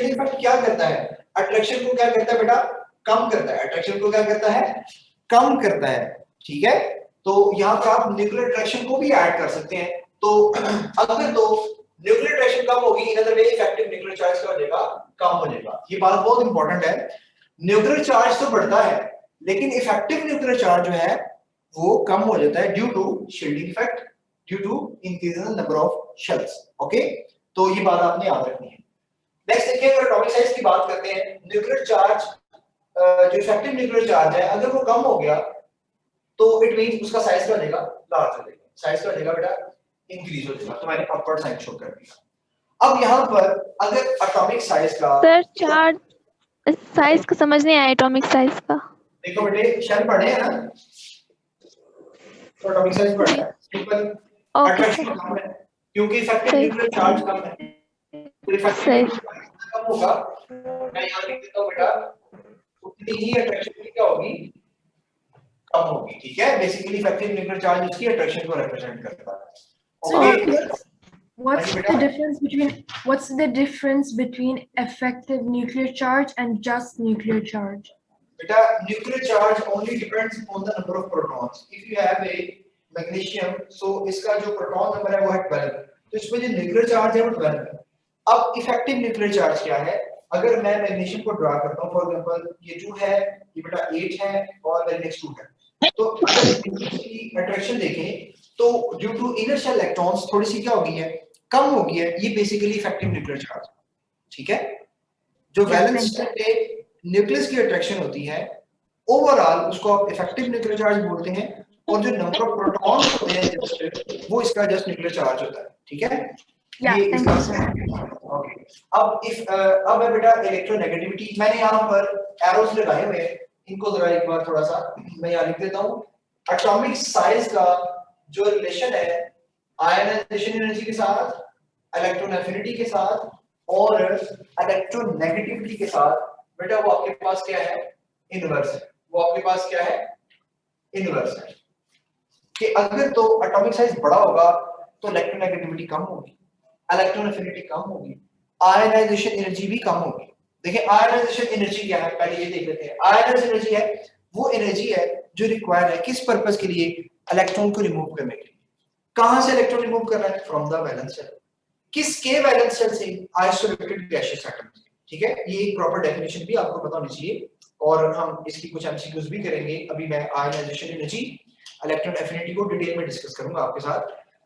Effect क्या करता है, अट्रैक्शन को क्या करता है बेटा, कम करता है, अट्रैक्शन को क्या करता है, कम करता है, ठीक है। तो यहाँ पर आप न्यूक्लियर अट्रैक्शन को भी ऐड कर सकते हैं। तो अगर तो न्यूक्लियर अट्रैक्शन कम होगी, in other way effective nuclear charge क्या हो जाएगा, कम हो जाएगा। ये बात बहुत इंपॉर्टेंट है, न्यूक्लियर चार्ज तो बढ़ता है लेकिन इफेक्टिव न्यूक्लियर चार्ज जो है वो कम हो जाता है due to shielding effect, due to increase in number of shells. Okay, तो ये बात आपने याद रखनी है। नेक्स्ट देखिए, अगर एटॉमिक साइज की बात करते हैं, न्यूक्लियर चार्ज जो इफेक्टिव न्यूक्लियर चार्ज है अगर वो कम हो गया तो इट मींस उसका साइज क्या हो जाएगा, लार्ज हो जाएगा, साइज क्या हो जाएगा बेटा, इंक्रीज हो जाएगा। तो मैंने अपवर्ड साइन शो कर दिया। अब यहाँ पर अगर एटॉमिक साइज का सर चार्ज साइज का समझ नहीं आया, एटॉमिक साइज का। देखो बेटे शेल पढ़े हैं ना, तो एटॉमिक साइज बढ़ रहा है, सिंपल अट्रैक्शन कम है क्योंकि इफेक्टिव न्यूक्लियर चार्ज कम है, तो इफेक्टिव कम होगा। मैं यहाँ लिख देता हूँ बेटा, उतनी ही अट्रैक्शन क्या होगी, कम होगी, ठीक है। बेसिकली इफेक्टिव न्यूक्लियर चार्ज उसकी अट्रैक्शन को रिप्रेजेंट करता है। Okay, what's the difference between effective nuclear charge and just nuclear charge? Beta, nuclear charge only depends on the number of protons. If you have a magnesium, so इसका जो proton number है वो है 12, तो इसमें जो न्यूक्लियर चार्ज है वो 12 है। अब इफेक्टिव न्यूक्लियर चार्ज क्या है, अगर मैं मैग्नीशियम को ड्रा करता हूँ, फॉर एग्जांपल ये 2 है, ये बेटा 8 है और वेरी नेक्स्ट 2 है, तो अगर इसकी अट्रैक्शन देखें तो due to inner shell electrons थोड़ी सी क्या हो गई है, कम हो गई है, ये बेसिकली इफेक्टिव न्यूक्लियर चार्ज, ठीक है। जो वैलेंस पे न्यूक्लियस की अट्रैक्शन होती है ओवरऑल उसको आप इफेक्टिव न्यूक्लियर चार्ज बोलते हैं, और जो नंबर ऑफ प्रोटॉन्स होते हैं जस्ट वो इसका जस्ट न्यूक्लियर चार्ज होता है, ठीक है। ये इसका ओके। अब है बेटा इलेक्ट्रोनेगेटिविटी, मैंने यहाँ पर एरोस लगाए हुए हैं, इनको जरा एक बार थोड़ा सा मैं यहाँ लिख देता हूँ। एटॉमिक साइज का जो रिलेशन है आयनाइजेशन एनर्जी के साथ, इलेक्ट्रॉन एफिनिटी के साथ और इलेक्ट्रोनेगेटिविटी के साथ, बेटा वो आपके पास क्या है, इनवर्स है। वो आपके पास क्या है, इनवर्स है। कि अगर तो एटॉमिक साइज बड़ा होगा तो इलेक्ट्रोनेगेटिविटी कम होगी, इलेक्ट्रॉन एफिनिटी कम होगी, आयनाइजेशन एनर्जी भी कम होगी। देखिए आयनाइजेशन एनर्जी क्या है, पहले ये देख लेते हैं। आयनाइजेशन एनर्जी है वो एनर्जी है जो रिक्वायर्ड है किस पर्पस के लिए, इलेक्ट्रॉन को रिमूव करने के लिए। कहां से इलेक्ट्रॉन रिमूव करना है, फ्रॉम द वैलेंस शेल। किसके वैलेंस शेल से, आइसोलेटेड गैसियस एटम, ठीक है। ये एक प्रॉपर डेफिनेशन भी आपको पता होनी चाहिए और हम इसकी कुछ एमसीक्यूज भी करेंगे। अभी मैं आयनाइजेशन एनर्जी, इलेक्ट्रॉन एफिनिटी को डिटेल में डिस्कस करूंगा आपके साथ।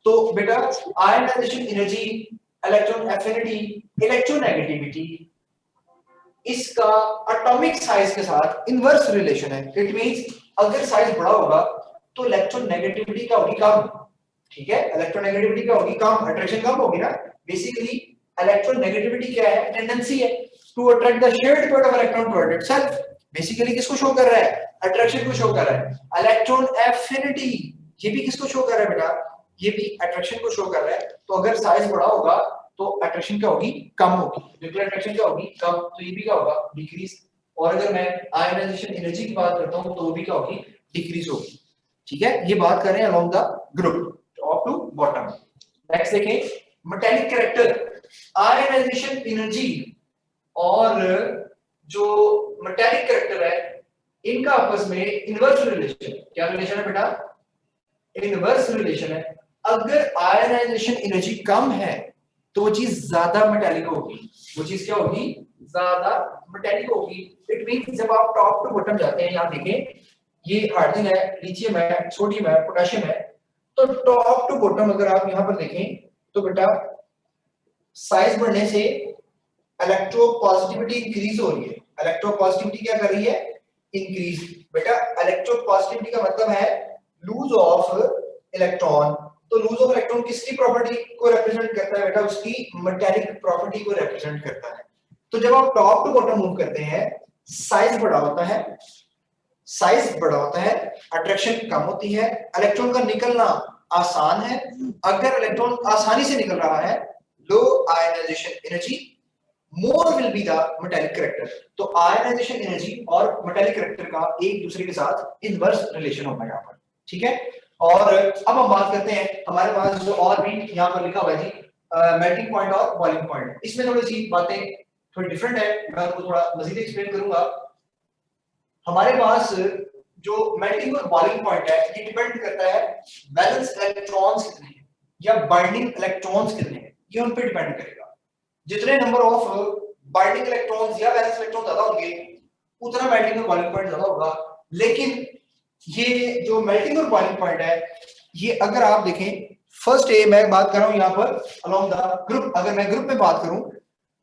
तो बेटा ionization energy, electron affinity, electronegativity, इसका एटॉमिक साइज के साथ इनवर्स रिलेशन है। इट मींस अगर साइज बड़ा होगा तो इलेक्ट्रोनेगेटिविटी क्या होगी, कम, ठीक है। इलेक्ट्रोनेगेटिविटी क्या होगी, कम, अट्रैक्शन कम होगी ना। बेसिकली इलेक्ट्रोनेगेटिविटी क्या है, टेंडेंसी है to attract the shared part of electron toward itself. Basically किसको शो कर रहा है, अट्रैक्शन को शो कर रहा है। इलेक्ट्रॉन एफिनिटी ये भी किसको शो कर रहा है बेटा, ये भी अट्रैक्शन को शो कर रहा है। तो अगर साइज बड़ा होगा तो अट्रैक्शन क्या होगी, कम होगी, न्यूक्लियर अट्रैक्शन क्या होगी, कम, तो ये भी क्या होगा, डिक्रीज। और अगर मैं आयनाइजेशन एनर्जी की बात करता हूं तो वो भी क्या होगी, डिक्रीज होगी, ठीक है। ये बात कर रहे हैं along the group top to bottom. Next देखें, मेटालिक कैरेक्टर, आयनाइजेशन एनर्जी और जो मेटालिक कैरेक्टर है इनका आपस में इनवर्स रिलेशन, क्या रिलेशन है बेटा, इनवर्स रिलेशन है। अगर आयनाइजेशन एनर्जी कम है तो वो चीज ज्यादा मेटालिक होगी, वो चीज क्या होगी, ज्यादा मेटालिक होगी। इट मींस जब आप टॉप टू बॉटम जाते हैं, यहाँ देखें ये हाइड्रोजन है, लिथियम है, सोडियम है, पोटेशियम है, तो टॉप टू बॉटम अगर आप यहाँ पर देखें तो बेटा साइज बढ़ने से इलेक्ट्रोपॉजिटिविटी इंक्रीज हो रही है। इलेक्ट्रोपॉजिटिविटी क्या कर रही है, इंक्रीज। बेटा इलेक्ट्रोपॉजिटिविटी का मतलब है लूज ऑफ इलेक्ट्रॉन। तो लूज ऑफ इलेक्ट्रॉन किसकी प्रॉपर्टी को रिप्रेजेंट करता है बेटा, उसकी मेटालिक प्रॉपर्टी को रिप्रेजेंट करता है। तो जब आप टॉप टू बॉटम मूव करते हैं साइज बड़ा होता है, साइज बड़ा होता है, अट्रैक्शन कम होती है, इलेक्ट्रॉन का निकलना आसान है। अगर इलेक्ट्रॉन आसानी से निकल रहा है, low ionisation energy, more will be the metallic character. तो आयनाइजेशन एनर्जी और मेटालिक कैरेक्टर का एक दूसरे के साथ इनवर्स रिलेशन होता है यहाँ पर, ठीक है। और अब हम बात करते हैं, हमारे पास जो और भी यहाँ पर लिखा हुआ है जी, मेल्टिंग पॉइंट और बॉइलिंग पॉइंट, इसमें थोड़ी सी बातें थोड़ा डिफरेंट है, मैं आपको थोड़ा मजीद एक्सप्लेन करूंगा। हमारे पास जो मेल्टिंग और बॉइलिंग पॉइंट है ये डिपेंड करता है वैलेंस इलेक्ट्रॉन्स कितने हैं या बाइंडिंग इलेक्ट्रॉन्स कितने हैं, ये उन पे डिपेंड करेगा। जितने नंबर ऑफ बाइंडिंग इलेक्ट्रॉन्स या वैलेंस इलेक्ट्रॉन ज्यादा होंगे उतना मेल्टिंग और बॉइलिंग पॉइंट ज्यादा होगा। लेकिन ये जो मेल्टिंग और बॉइलिंग पॉइंट है ये अगर आप देखें, फर्स्ट ए मैं बात कर रहा हूं यहां पर अलोंग द ग्रुप, अगर मैं ग्रुप में बात करूं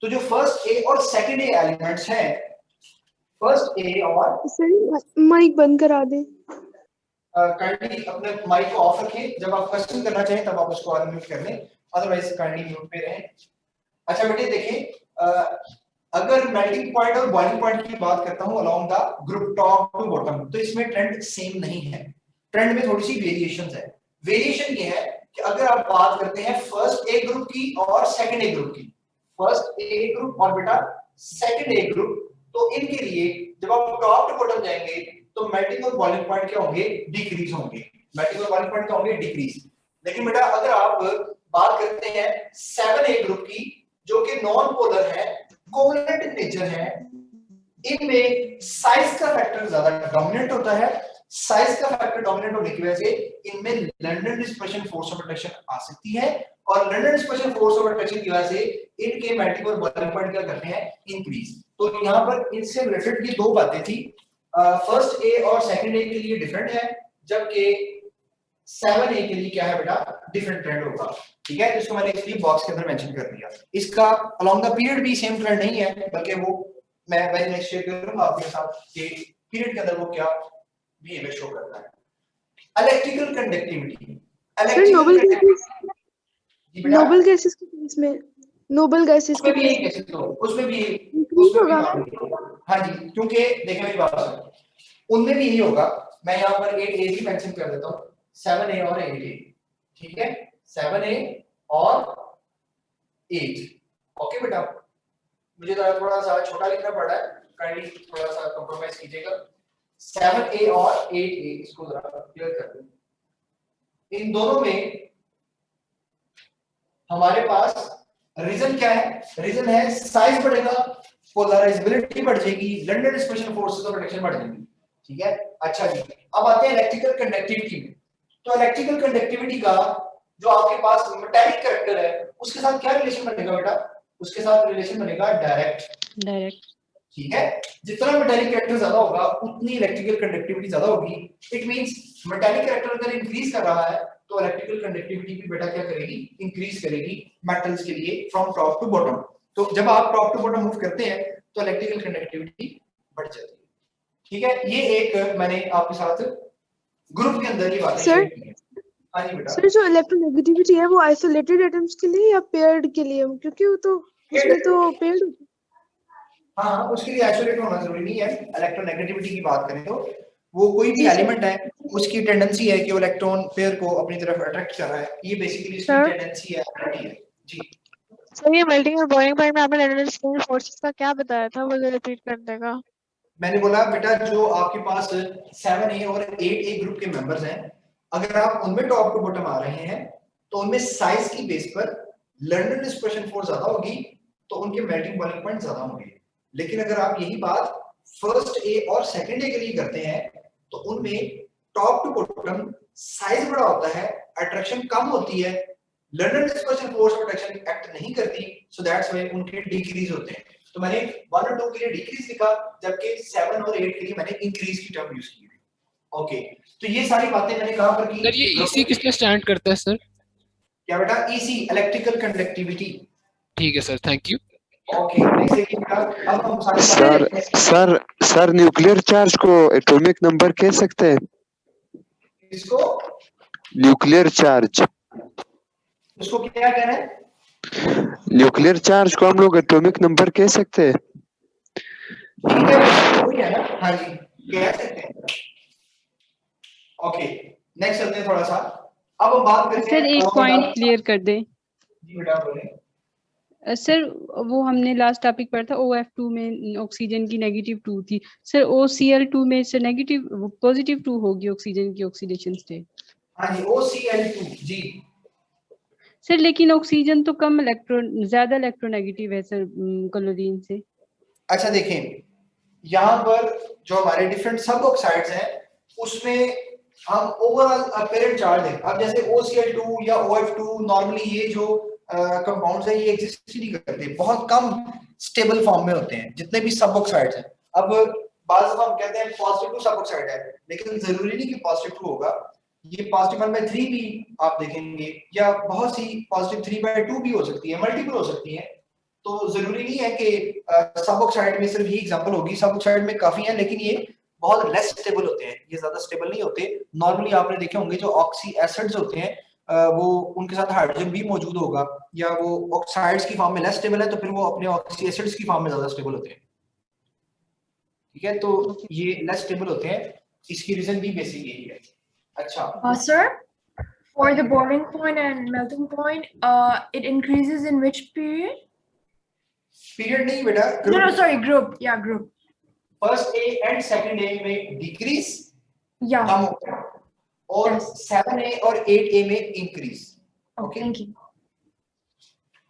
तो जो फर्स्ट ए और सेकंड ए एलिमेंट्स हैं, फर्स्ट ए और सर माइक बंद करा दे। काइंडली अपने माइक को ऑफ रखें, जब आप क्वेश्चन करना चाहें तब आप उसको अनम्यूट कर लें, अदरवाइज काइंडली म्यूट पे रहें। अच्छा बेटे देखें, अगर मेल्टिंग पॉइंट और बॉइलिंग पॉइंट की बात करता हूं along the group top to bottom, तो इसमें ट्रेंड सेम नहीं है, ट्रेंड में थोड़ी सी वेरिएशंस है। वेरिएशन ये है कि अगर आप बात करते हैं फर्स्ट ए ग्रुप की और सेकंड ए ग्रुप की, फर्स्ट ए ग्रुप और बेटा सेकंड ए ग्रुप, तो इनके लिए जब आप टॉप टू बॉटम जाएंगे तो मेल्टिंग और बॉइलिंग पॉइंट क्या होंगे, डिक्रीज होंगे, मेल्टिंग और बॉइलिंग पॉइंट क्या होंगे, डिक्रीज। लेकिन बेटा अगर आप बात करते हैं 7A ग्रुप की जो कि नॉन पोलर है, कोवलेंट इन नेचर है, इनमें साइज का फैक्टर ज्यादा डोमिनेंट होता है। साइज का फैक्टर डोमिनेंट होने की वजह से इनमें London dispersion force of attraction आ सकती है, और London dispersion force of attraction की वजह से इनके मेल्टिंग और बॉइलिंग पॉइंट क्या करते हैं, इंक्रीज। तो यहाँ पर इनसे रिलेटेड ये दो बातें थी। फर्स्ट ए और सेकंड ए के लिए डिफरेंट है, जबकि 7A के लिए क्या है बेटा, डिफरेंट ट्रेंड होगा। ठीक है, इसको मैंने इसलिए बॉक्स के अंदर मेंशन कर दिया। इसका अलोंग द पीरियड भी सेम ट्रेंड नहीं है, बल्कि वो मैं नेक्स्ट शेयर करूंगा आपके साथ कि पीरियड के अंदर वो क्या बिहेवियर शो करता है। Electrical conductivity, sir noble gases, जी बेटा नोबल गैसेस के केस में, नोबल गैसेस के उसमें भी केस यही कैसे तो उसमें भी इंक्रीज होगा। हाँ जी, क्योंकि देखिए मेरी बात सुनो, उनमें भी यही होगा। मैं यहाँ पर 8A भी मेंशन कर देता हूँ, 7A और 8A, ठीक है, 7A और 8। ओके बेटा, मुझे थोड़ा सा छोटा लिखना पड़ रहा है, काइंडली थोड़ा सा कंप्रोमाइज कीजिएगा। 7A और 8A इसको जरा क्लियर कर दें। इन दोनों में हमारे पास रीजन क्या है, रीजन है साइज बढ़ेगा, पोलराइजेबिलिटी बढ़ जाएगी, London dispersion forces of attraction बढ़ जाएंगी। ठीक है, अच्छा जी, अब आते हैं इलेक्ट्रिकल कंडक्टिविटी में। तो इलेक्ट्रिकल कंडक्टिविटी का जो आपके पास मेटालिक कैरेक्टर है उसके साथ क्या रिलेशन बनेगा बेटा, उसके साथ रिलेशन बनेगा डायरेक्ट। ठीक है, जितना मेटालिक कैरेक्टर ज्यादा होगा उतनी इलेक्ट्रिकल कंडक्टिविटी ज्यादा होगी। इट मींस मेटालिक कैरेक्टर अगर इंक्रीज कर रहा है तो इलेक्ट्रिकल कंडक्टिविटी भी बेटा क्या करेगी, इंक्रीज करेगी मेटल्स के लिए फ्रॉम टॉप टू बॉटम। तो जब आप टॉप टू बॉटम मूव करते हैं तो इलेक्ट्रिकल कंडक्टिविटी बढ़ जाती है। ठीक है, ये एक मैंने आपके साथ ग्रुप के अंदर की बातें शेयर की हैं। हाँ जी बेटा। सर जो इलेक्ट्रोनेगेटिविटी है वो आइसोलेटेड एटम्स के लिए या पेयर्ड के लिए, क्योंकि वो तो उसमें तो पेयर्ड होता है। हाँ, उसके लिए आइसोलेट होना जरूरी नहीं है। इलेक्ट्रोनेगेटिविटी की बात करें तो वो कोई भी जी सर। एलिमेंट है, उसकी टेंडेंसी है कि वो इलेक्ट्रॉन पेयर को अपनी तरफ अट्रैक्ट कर रहा है, ये बेसिकली इसकी सर। टेंडेंसी है। जी सर ये मेल्टिंग और बॉइलिंग पॉइंट में आपने लंडन डिस्पर्शन फोर्सेस का क्या बताया था, मुझे रिपीट कर देगा। मैंने बोला बेटा जो आपके पास 7A और 8A ग्रुप के मेंबर्स हैं, अगर आप उनमें टॉप टू बॉटम आ रहे हैं तो उनमें साइज की बेस पर लंडन डिस्पर्शन फोर्स ज्यादा होगी तो उनके मेल्टिंग बॉइलिंग पॉइंट ज्यादा होंगे। लेकिन अगर आप यही बात फर्स्ट ए और सेकंड ए के लिए करते हैं तो उनमें टॉप टू बॉटम साइज बड़ा होता है, अट्रैक्शन कम होती है, London dispersion force of attraction act नहीं करती, सो दैट्स व्हाई उनके डिक्रीज होते हैं। तो मैंने 1 और 2 के लिए डिक्रीज लिखा, जबकि 7 और 8 के लिए मैंने इंक्रीज की टर्म यूज की। ओके, तो ये सारी बातें मैंने कहां पर की। सर ये इसी किस पे स्टैंड करता है सर? क्या बेटा, ईसी इलेक्ट्रिकल कंडक्टिविटी। ठीक है sir, thank you. Okay, next देखिए बेटा, अब हम सारी sir sir sir nuclear charge को एटॉमिक नंबर कह सकते हैं? इसको न्यूक्लियर चार्ज, उसको क्या कह रहे हैं? न्यूक्लियर चार्ज को हम लोग एटॉमिक नंबर कह सकते हैं? ठीक है, वही है ना, हाँ जी कह सकते हैं। ओके, नेक्स्ट चलते हैं थोड़ा सा। अब हम बात करते हैं सर एक पॉइंट क्लियर कर दें। जी बेटा बोलें। सर वो हमने लास्ट टॉपिक पढ़ा था OF2 में ऑक्सीजन की -2 थी सर, OCl2 में सर नेगेटिव +2 होगी ऑक्सीजन की ऑक्सीडेशन स्टेट। हाँ जी, OCl2 जी। सर लेकिन ऑक्सीजन तो कम ज्यादा इलेक्ट्रोनेगेटिव है सर क्लोरीन से। अच्छा देखें, यहाँ पर जो हमारे डिफरेंट सब ऑक्साइड्स हैं उसमें हम ओवरऑल पेरेंट चार्ज है। अब जैसे OCl2 या OF2 नॉर्मली ये जो कंपाउंड्स है ये एग्जिस्ट ही नहीं करते, बहुत कम स्टेबल फॉर्म में होते हैं जितने भी सब ऑक्साइड्स हैं। अब बाज़ दफा हम कहते हैं पॉजिटिव 2 सब ऑक्साइड है, लेकिन जरूरी नहीं कि पॉजिटिव 2 होगा, ये पॉजिटिव 1/3 भी आप देखेंगे या बहुत सी पॉजिटिव 3/2 भी हो सकती है, मल्टीपल हो सकती है। तो जरूरी नहीं है कि सब ऑक्साइड में सिर्फ ही एग्जांपल होगी, सब ऑक्साइड में काफी हैं लेकिन ये बहुत लेस स्टेबल होते हैं, ये ज्यादा स्टेबल नहीं होते। नॉर्मली आपने देखे होंगे जो ऑक्सी एसिड्स होते हैं वो उनके साथ हाइड्रोजन भी मौजूद होगा, या वो ऑक्साइड्स की फॉर्म में लेस स्टेबल है तो फिर वो अपने ऑक्सी एसिड्स की फॉर्म में ज्यादा स्टेबल होते हैं। ठीक है, तो ये लेस स्टेबल होते हैं, इसकी रीजन भी बेसिक यही है। अच्छा Sir, for the boiling point and melting point, it increases in which period? Period नहीं बेटा, No, sorry, group. Yeah, group. First A and second ए में डिक्रीज Yeah. कम होता है और 7A और 8A में increase. Okay, thank you.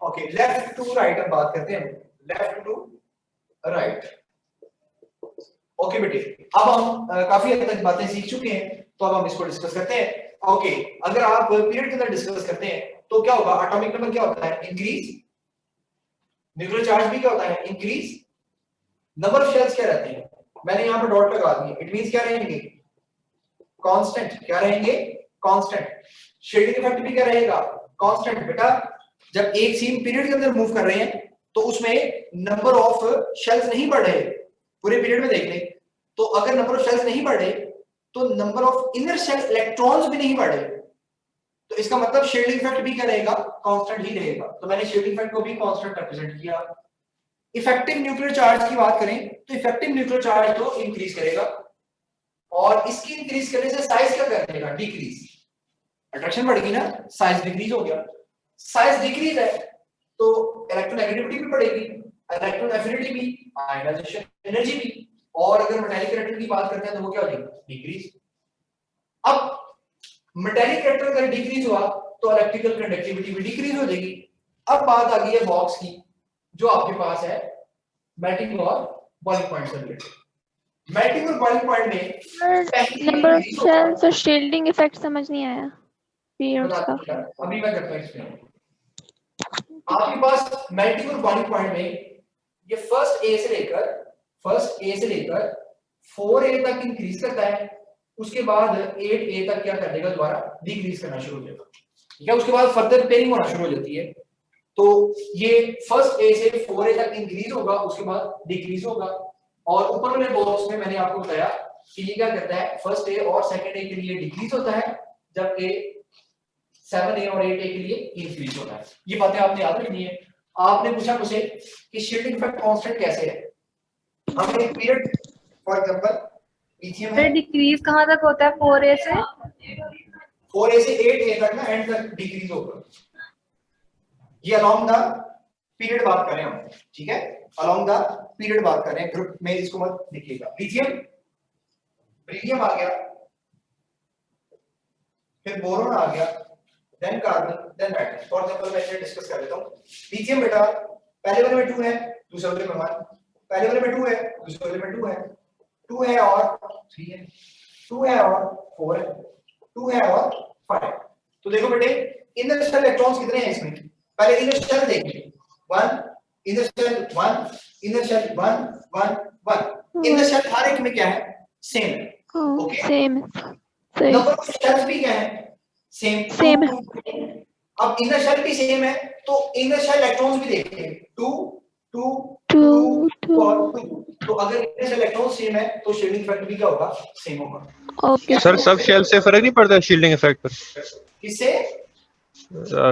Okay, left to right हम बात करते हैं, लेफ्ट टू राइट। ओके बेटे, अब हम काफी हद तक बातें सीख चुके हैं, तो अब हम इसको डिस्कस करते हैं। ओके, अगर आप पीरियड के अंदर डिस्कस करते हैं तो क्या होगा, एटॉमिक नंबर क्या होता है, इंक्रीज, न्यूक्लियर चार्ज भी क्या होता है, इंक्रीज, नंबर ऑफ शेल्स क्या रहते हैं, मैंने यहाँ पर डॉट लगा दी, इट मींस क्या रहेंगे, कांस्टेंट, क्या रहेंगे, कांस्टेंट। शील्डिंग इफेक्ट भी क्या रहेगा, कांस्टेंट। बेटा जब एक सेम पीरियड के अंदर मूव कर रहे हैं तो उसमें नंबर ऑफ शेल्स नहीं बढ़ रहे, पूरे पीरियड में देख लें तो अगर नंबर ऑफ शेल्स नहीं बढ़ रहे तो number of inner shell electrons भी नहीं बढ़ रहे, तो इसका मतलब शील्डिंग इफेक्ट भी क्या रहेगा, कांस्टेंट ही रहेगा। तो मैंने शील्डिंग इफेक्ट को भी कांस्टेंट रिप्रेजेंट किया। इफेक्टिव न्यूक्लियर चार्ज की बात करें तो इफेक्टिव न्यूक्लियर चार्ज तो इंक्रीज करेगा, और इसकी इंक्रीज करने से साइज क्या करेगा, डिक्रीज। अट्रैक्शन बढ़ गई ना, साइज डिक्रीज हो गया, साइज डिक्रीज है तो इलेक्ट्रोनेगेटिविटी भी बढ़ेगी, इलेक्ट्रॉन एफिनिटी भी, आयनाइजेशन एनर्जी भी, और अगर मेटालिक कैरेक्टर की बात करते हैं तो वो क्या हो जाएगी, डिक्रीज। अब मेटालिक कैरेक्टर अगर डिक्रीज हुआ तो इलेक्ट्रिकल कंडक्टिविटी भी डिक्रीज हो जाएगी। अब बात आ गई है बॉक्स की, जो आपके पास है मेल्टिंग और बॉइलिंग पॉइंट से रिलेटेड। मेल्टिंग और बॉइलिंग पॉइंट में नंबर ऑफ शेल्स और शील्डिंग इफेक्ट समझ नहीं आया पीरियड्स का। अभी मैं करता हूं एक्सप्लेन। आपके पास मेल्टिंग और बॉइलिंग पॉइंट में ये फर्स्ट ए से लेकर 4A तक इंक्रीज करता है, उसके बाद 8A तक क्या कर देगा, दोबारा डिक्रीज करना शुरू हो जाएगा। ठीक है, उसके बाद फर्दर पेयरिंग होना शुरू हो जाती है। तो ये फर्स्ट ए से 4A तक इंक्रीज होगा, उसके बाद डिक्रीज होगा, और ऊपर वाले बॉक्स में मैंने आपको बताया कि ये क्या करता है, फर्स्ट ए और सेकंड ए के लिए डिक्रीज होता है, जबकि 7A और 8A के लिए इंक्रीज होता है। ये बातें आपने याद रखनी है। आपने पूछा मुझे कि शील्डिंग इफेक्ट कांस्टेंट कैसे है, हमने एक पीरियड फॉर एग्जांपल लिथियम है, डिक्रीज कहाँ तक होता है, 4A से 4A से 8A तक ना एंड तक डिक्रीज होगा। ये अलोंग द पीरियड बात कर रहे हैं हम, ठीक है, अलोंग द पीरियड बात कर रहे हैं, ग्रुप में इसको मत लिखिएगा। लिथियम, बेरिलियम आ गया, फिर बोरोन आ गया, then carbon, then metal. For example मैं इसे डिस्कस कर लेता हूं। लिथियम बेटा पहले वाले में 2 है, दूसरे वाले में 1, पहले वाले में 2 है, दूसरे वाले में 2 है, 2 है और 3 है, 2 है और 4 है, 2 है और 5 है। तो देखो बेटे इनर शेल इलेक्ट्रॉन्स कितने हैं इसमें, पहले इनर शेल देखिए, 1 inner shell 1 inner shell 1 1 1 inner shell हर एक में क्या है, सेम है। ओके, सेम सही नंबर ऑफ शेल्स भी क्या है, सेम सेम। अब इनर शेल भी सेम है तो इनर शेल इलेक्ट्रॉन्स भी देखिए 2 2 2 2 और 2। तो अगर इनर शेल इलेक्ट्रॉन सेम है तो शील्डिंग इफेक्ट भी क्या होगा, सेम होगा। ओके सर सब शेल से फर्क नहीं पड़ता शील्डिंग इफेक्ट पर, किससे,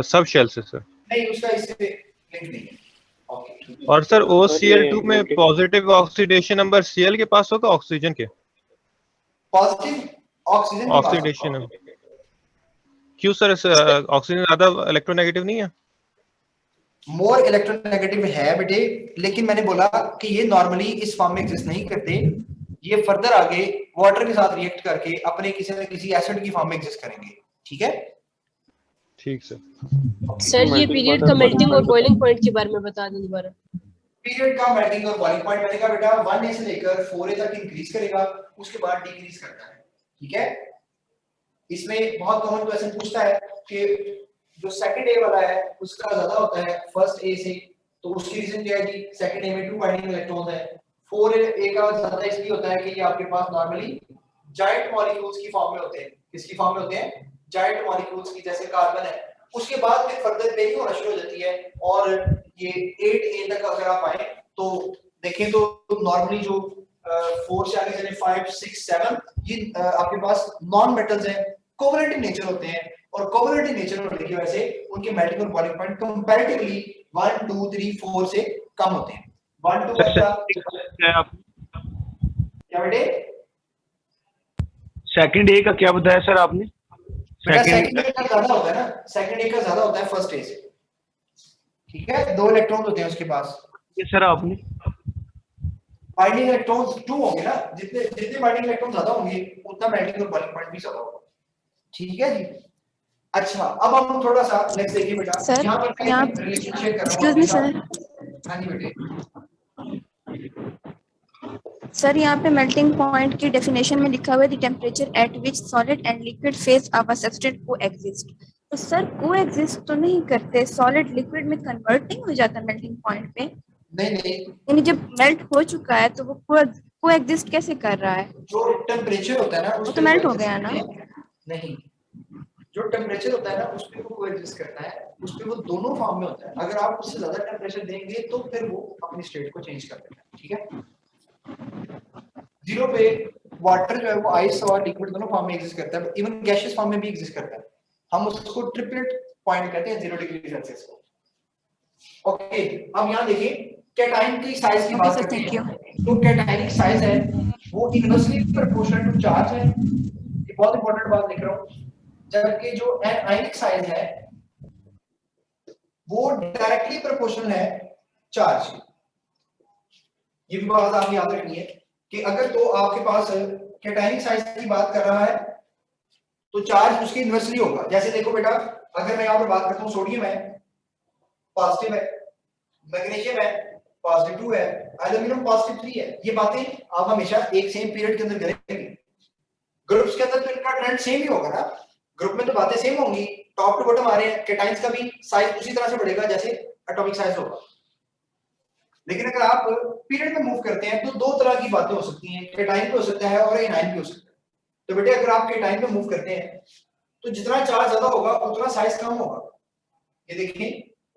सब शेल से सर? नहीं उसका इससे लिंक नहीं है। ओके, और सर OCl2 में पॉजिटिव ऑक्सीडेशन नंबर Cl के पास होगा ऑक्सीजन के, पॉजिटिव ऑक्सीजन ऑक्सीडेशन क्यों सर, ऑक्सीजन ज्यादा इलेक्ट्रोनेगेटिव नहीं है? मोर इलेक्ट्रोनेगेटिव है बेटे, लेकिन मैंने बोला कि ये नॉर्मली इस फॉर्म में एग्जिस्ट नहीं करते, ये फर्दर आगे वाटर के साथ रिएक्ट करके अपने किसी न किसी एसिड की फॉर्म में एग्जिस्ट करेंगे। ठीक है, ठीक सर। सर ये पीरियड का मेल्टिंग और बॉइलिंग पॉइंट के बारे में बता दें दोबारा। पीरियड का मेल्टिंग और बॉइलिंग पॉइंट मैंने कहा बेटा 1a से लेकर 4a तक इंक्रीज करेगा, उसके बाद डिक्रीज करता है। ठीक है, इसमें बहुत कॉमन क्वेश्चन पूछता है कि जो सेकंड ए वाला है उसका ज्यादा होता है फर्स्ट ए से, तो उसकी रीजन क्या है कि सेकंड ए में 2 बाइंडिंग इलेक्ट्रॉन्स है। 4a का ज्यादा इसलिए होता है कि ये आपके पास नॉर्मली जायंट मॉलिक्यूल्स की फॉर्म में होते हैं। किसकी फॉर्म में होते हैं? जायंट मॉलिक्यूल्स की, जैसे कार्बन है। उसके बाद फिर फर्दर पेयरिंग होना शुरू हो जाती है और ये 8a तक अगर आप आए तो देखें तो नॉर्मली जो 4 से आगे चले 5 6 7 ये आपके पास नॉन मेटल्स हैं, कोवैलेंट इन नेचर होते हैं और कोवैलेंट इन नेचर होने की वजह से उनके मेल्टिंग और बॉइलिंग पॉइंट कंपैरेटिवली 1 2 3 4 से कम होते हैं। 1 2 का क्या बेटे? सेकंड ए का क्या बताया सर आपने? सेकंड ए का ज्यादा होता है ना, सेकंड ए का ज्यादा होता है फर्स्ट ए से। ठीक है, 2 इलेक्ट्रॉन होते हैं उसके पास। ये सर आपने बाइंडिंग इलेक्ट्रॉन्स 2 होंगे ना, जितने जितने बाइंडिंग इलेक्ट्रॉन ज्यादा होंगे उतना मेल्टिंग और बॉइलिंग पॉइंट भी ज्यादा होगा। ठीक है जी। अच्छा, अब हम थोड़ा सा नेक्स्ट देखिए बेटा, सर, यहां पर यहाँ रिलेशनशिप कर रहा हूं। Excuse me sir. हां जी बेटे। सर यहाँ पे मेल्टिंग पॉइंट की डेफिनेशन में लिखा हुआ है the temperature at which solid and liquid phase of a substance coexist. तो सर कोएग्जिस्ट तो नहीं करते, सॉलिड लिक्विड में कन्वर्ट नहीं हो जाता मेल्टिंग पॉइंट पे? नहीं, यानी जब मेल्ट हो चुका है तो वो कोएग्जिस्ट कैसे कर रहा है? जो टेम्परेचर होता है ना वो तो मेल्ट हो गया ना। नहीं, जो टेम्परेचर होता है ना उस पे वो कोएग्जिस्ट करता है, उस पे वो दोनों फॉर्म में होता है। अगर आप उससे ज्यादा टेम्परेचर देंगे तो फिर वो अपनी स्टेट को चेंज कर देता है। ठीक है, 0 पे वाटर जो है वो आइस और लिक्विड दोनों फॉर्म में एग्जिस्ट करता है, इवन गैसियस फॉर्म में भी एग्जिस्ट करता है। हम उसको ट्रिपलेट पॉइंट कहते हैं 0 डिग्री सेल्सियस को। ओके, अब यहाँ देखिए कैटाइन की साइज की बात करते हैं। तो कैटाइनिक साइज है वो इनवर्सली प्रोपोर्शनल टू चार्ज है, ये बहुत इंपॉर्टेंट बात लिख रहा हूँ। जबकि जो एनायनिक साइज है वो डायरेक्टली प्रोपोर्शनल है चार्ज। ये भी बात आप याद रखनी है कि अगर तो आपके पास कैटायनिक साइज की बात कर रहा है तो चार्ज उसके इनवर्सली होगा। जैसे देखो बेटा, अगर मैं यहाँ पर बात करता हूँ सोडियम है पॉजिटिव है, मैग्नीशियम है पॉजिटिव 2 है, एल्यूमिनियम पॉजिटिव 3 है। ये बातें आप हमेशा एक सेम पीरियड के अंदर करेंगे। ग्रुप्स के अंदर तो इनका ट्रेंड सेम ही होगा ना, ग्रुप में तो बातें सेम होंगी, टॉप टू बॉटम आ रहे हैं। कैटाइंस का भी साइज उसी तरह से बढ़ेगा जैसे एटॉमिक साइज होगा। लेकिन अगर आप पीरियड में मूव करते हैं तो 2 तरह की बातें हो सकती हैं, कैटाइन भी हो सकता है और एनाइन भी हो सकता है। तो बेटे अगर आप कैटाइन में मूव करते हैं तो जितना चार्ज ज्यादा होगा उतना साइज कम होगा। ये देखिए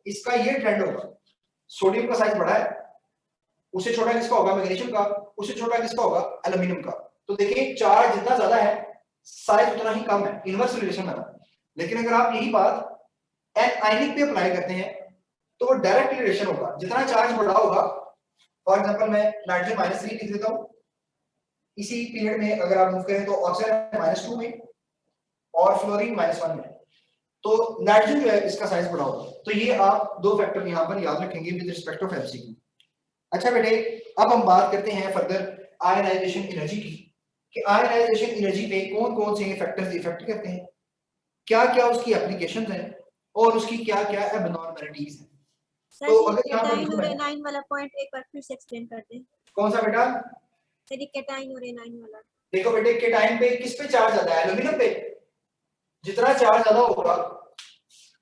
इसका ये ट्रेंड होगा, सोडियम का साइज बड़ा है, उससे छोटा किसका होगा? मैग्नीशियम का, उससे छोटा किसका होगा? एल्यूमिनियम का। तो देखिए चार्ज जितना ज्यादा है साइज उतना ही कम है, इनवर्स रिलेशन है। लेकिन अगर आप यही बात एनायनिक पे अप्लाई करते हैं तो वो डायरेक्ट रिलेशन होगा, जितना चार्ज बड़ा होगा। फॉर एग्जांपल मैं नाइट्रोजन -3 लिख देता हूं, इसी पीरियड में अगर आप मूव करें तो ऑक्सीजन -2 में और फ्लोरीन -1 में, तो नाइट्रोजन जो है इसका साइज बड़ा होगा। तो ये आप 2 फैक्टर यहां पर याद रखेंगे विद रिस्पेक्ट ऑफ एमसीक्यू। अच्छा बेटे, अब हम बात करते हैं फर्दर आयनाइजेशन एनर्जी की, कि आयनाइजेशन एनर्जी पे कौन-कौन से फैक्टर्स इफेक्ट करते हैं, क्या-क्या उसकी एप्लीकेशंस हैं और उसकी क्या-क्या एबनॉर्मलिटीज हैं। तो अगर यहां पर कैटाइन और एनाइन वाला पॉइंट एक बार फिर से एक्सप्लेन कर दें। कौन सा बेटा? सर कैटाइन और एनाइन वाला। देखो बेटे, कैटाइन पे किस पे चार्ज ज्यादा है? एल्यूमिनियम पे। जितना चार्ज ज्यादा होगा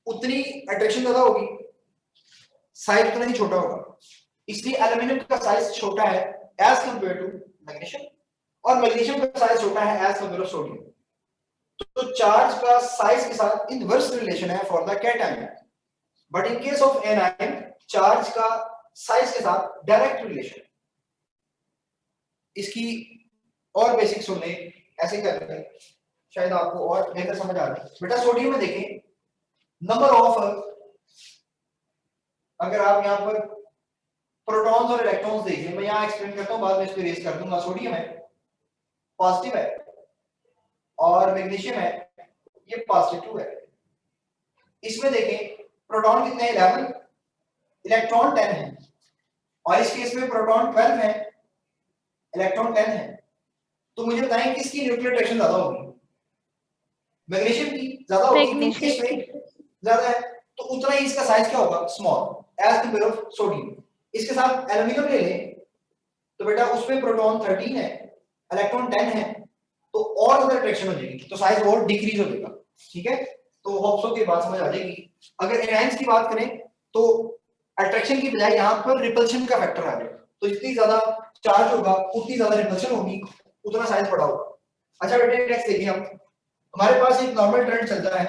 उतनी अट्रैक्शन ज्यादा होगी, साइज उतना ही छोटा होगा। इसलिए एल्यूमिनियम का साइज छोटा है एज कंपेयर टू मैग्नीशियम, और मैग्नीशियम का साइज छोटा है एज कंपेयर टू सोडियम। तो चार्ज का साइज के साथ इनवर्स रिलेशन है for the cation, but in case of anion charge का साइज के साथ डायरेक्ट रिलेशन। इसकी और बेसिक सुनने ऐसे करते हैं, शायद आपको और बेहतर समझ आ जाए। बेटा सोडियम में देखें नंबर ऑफ, अगर आप यहाँ पर प्रोटॉन्स और इलेक्ट्रॉन्स देखें, मैं यहाँ एक्सप्लेन करता हूँ, बाद में इसको इरेज कर दूंगा। सोडियम है पॉजिटिव है और मैग्नीशियम है ये पॉजिटिव 2 है। इसमें देखें प्रोटॉन कितने हैं? 11, इलेक्ट्रॉन 10 है, और इस केस में प्रोटॉन 12 है, इलेक्ट्रॉन 10 है। तो मुझे बताएं किसकी न्यूक्लियर अट्रैक्शन ज्यादा होगी? मैग्नीशियम की ज्यादा होगी, क्योंकि इसमें ज्यादा है तो उतना ही इसका साइज क्या होगा, small as compare of sodium. इसके साथ एल्यूमिनियम ले लें तो बेटा उसमें प्रोटॉन 13 है, इलेक्ट्रॉन 10 है, तो और ज्यादा अट्रैक्शन हो जाएगी, तो साइज और डिक्रीज हो जाएगा। ठीक है, तो होप्सो की बात समझ आ जाएगी। अगर एनहांस की बात करें तो अट्रैक्शन की बजाय यहाँ पर रिपल्शन का फैक्टर आ जाएगा, तो जितनी ज्यादा चार्ज होगा उतनी ज्यादा रिपल्शन होगी, उतना साइज बड़ा होगा। अच्छा बेटे नेक्स्ट देखिए हम, हमारे पास एक नॉर्मल ट्रेंड चलता है,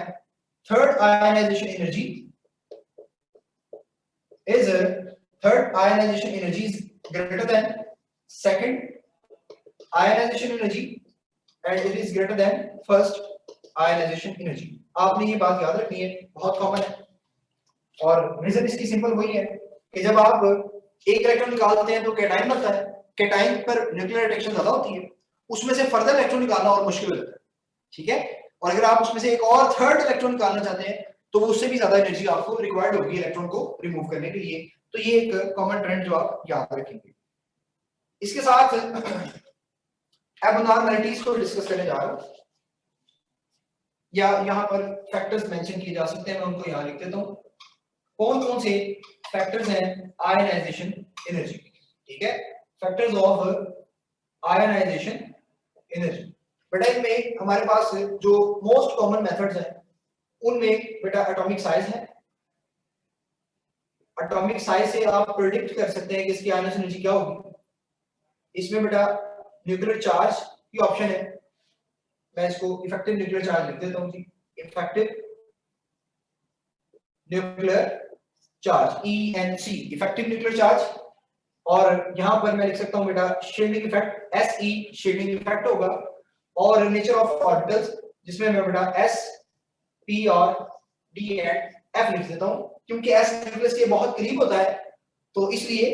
third ionization energy is greater than second ionization energy and it is greater than first ionization energy। आपने ये बात याद रखनी है, बहुत कॉमन है, और रीजन इसकी सिंपल वही है कि जब आप एक इलेक्ट्रॉन निकालते हैं तो कैटाइन बनता है, कैटाइन पर न्यूक्लियर अट्रैक्शन ज्यादा होती है, उसमें से फर्दर इलेक्ट्रॉन निकालना और मुश्किल हो जाता है। ठीक है, और अगर आप उसमें से एक और थर्ड इलेक्ट्रॉन निकालना चाहते हैं तो वो उससे भी ज्यादा एनर्जी आपको रिक्वायर्ड होगी इलेक्ट्रॉन को रिमूव करने के लिए। तो ये एक कॉमन ट्रेंड जो आप याद रखेंगे। इसके साथ एबनॉर्मलिटीज को डिस्कस करने जा रहा हूं, या यहाँ पर फैक्टर्स मेंशन किए जा सकते हैं, मैं उनको यहाँ लिख देता हूँ। कौन कौन से फैक्टर्स हैं आयनाइजेशन एनर्जी। ठीक है, फैक्टर्स ऑफ आयनाइजेशन एनर्जी। बेटा इनमें हमारे पास जो मोस्ट कॉमन मेथड्स हैं उनमें बेटा एटॉमिक साइज है। एटॉमिक साइज से आप प्रेडिक्ट कर सकते हैं कि इसकी आयनाइजेशन एनर्जी क्या होगी। इसमें बेटा न्यूक्लियर चार्ज की ऑप्शन है, मैं इसको इफेक्टिव न्यूक्लियर चार्ज लिख देता हूं जी, effective nuclear charge ENC, effective nuclear charge. और यहां पर मैं लिख सकता हूं बेटा shielding effect SE, shielding effect होगा। और नेचर ऑफ ऑर्बिटल्स जिसमें मैं बेटा S, P और D एंड F लिख देता हूं, क्योंकि S न्यूक्लियस के बहुत करीब होता है तो इसलिए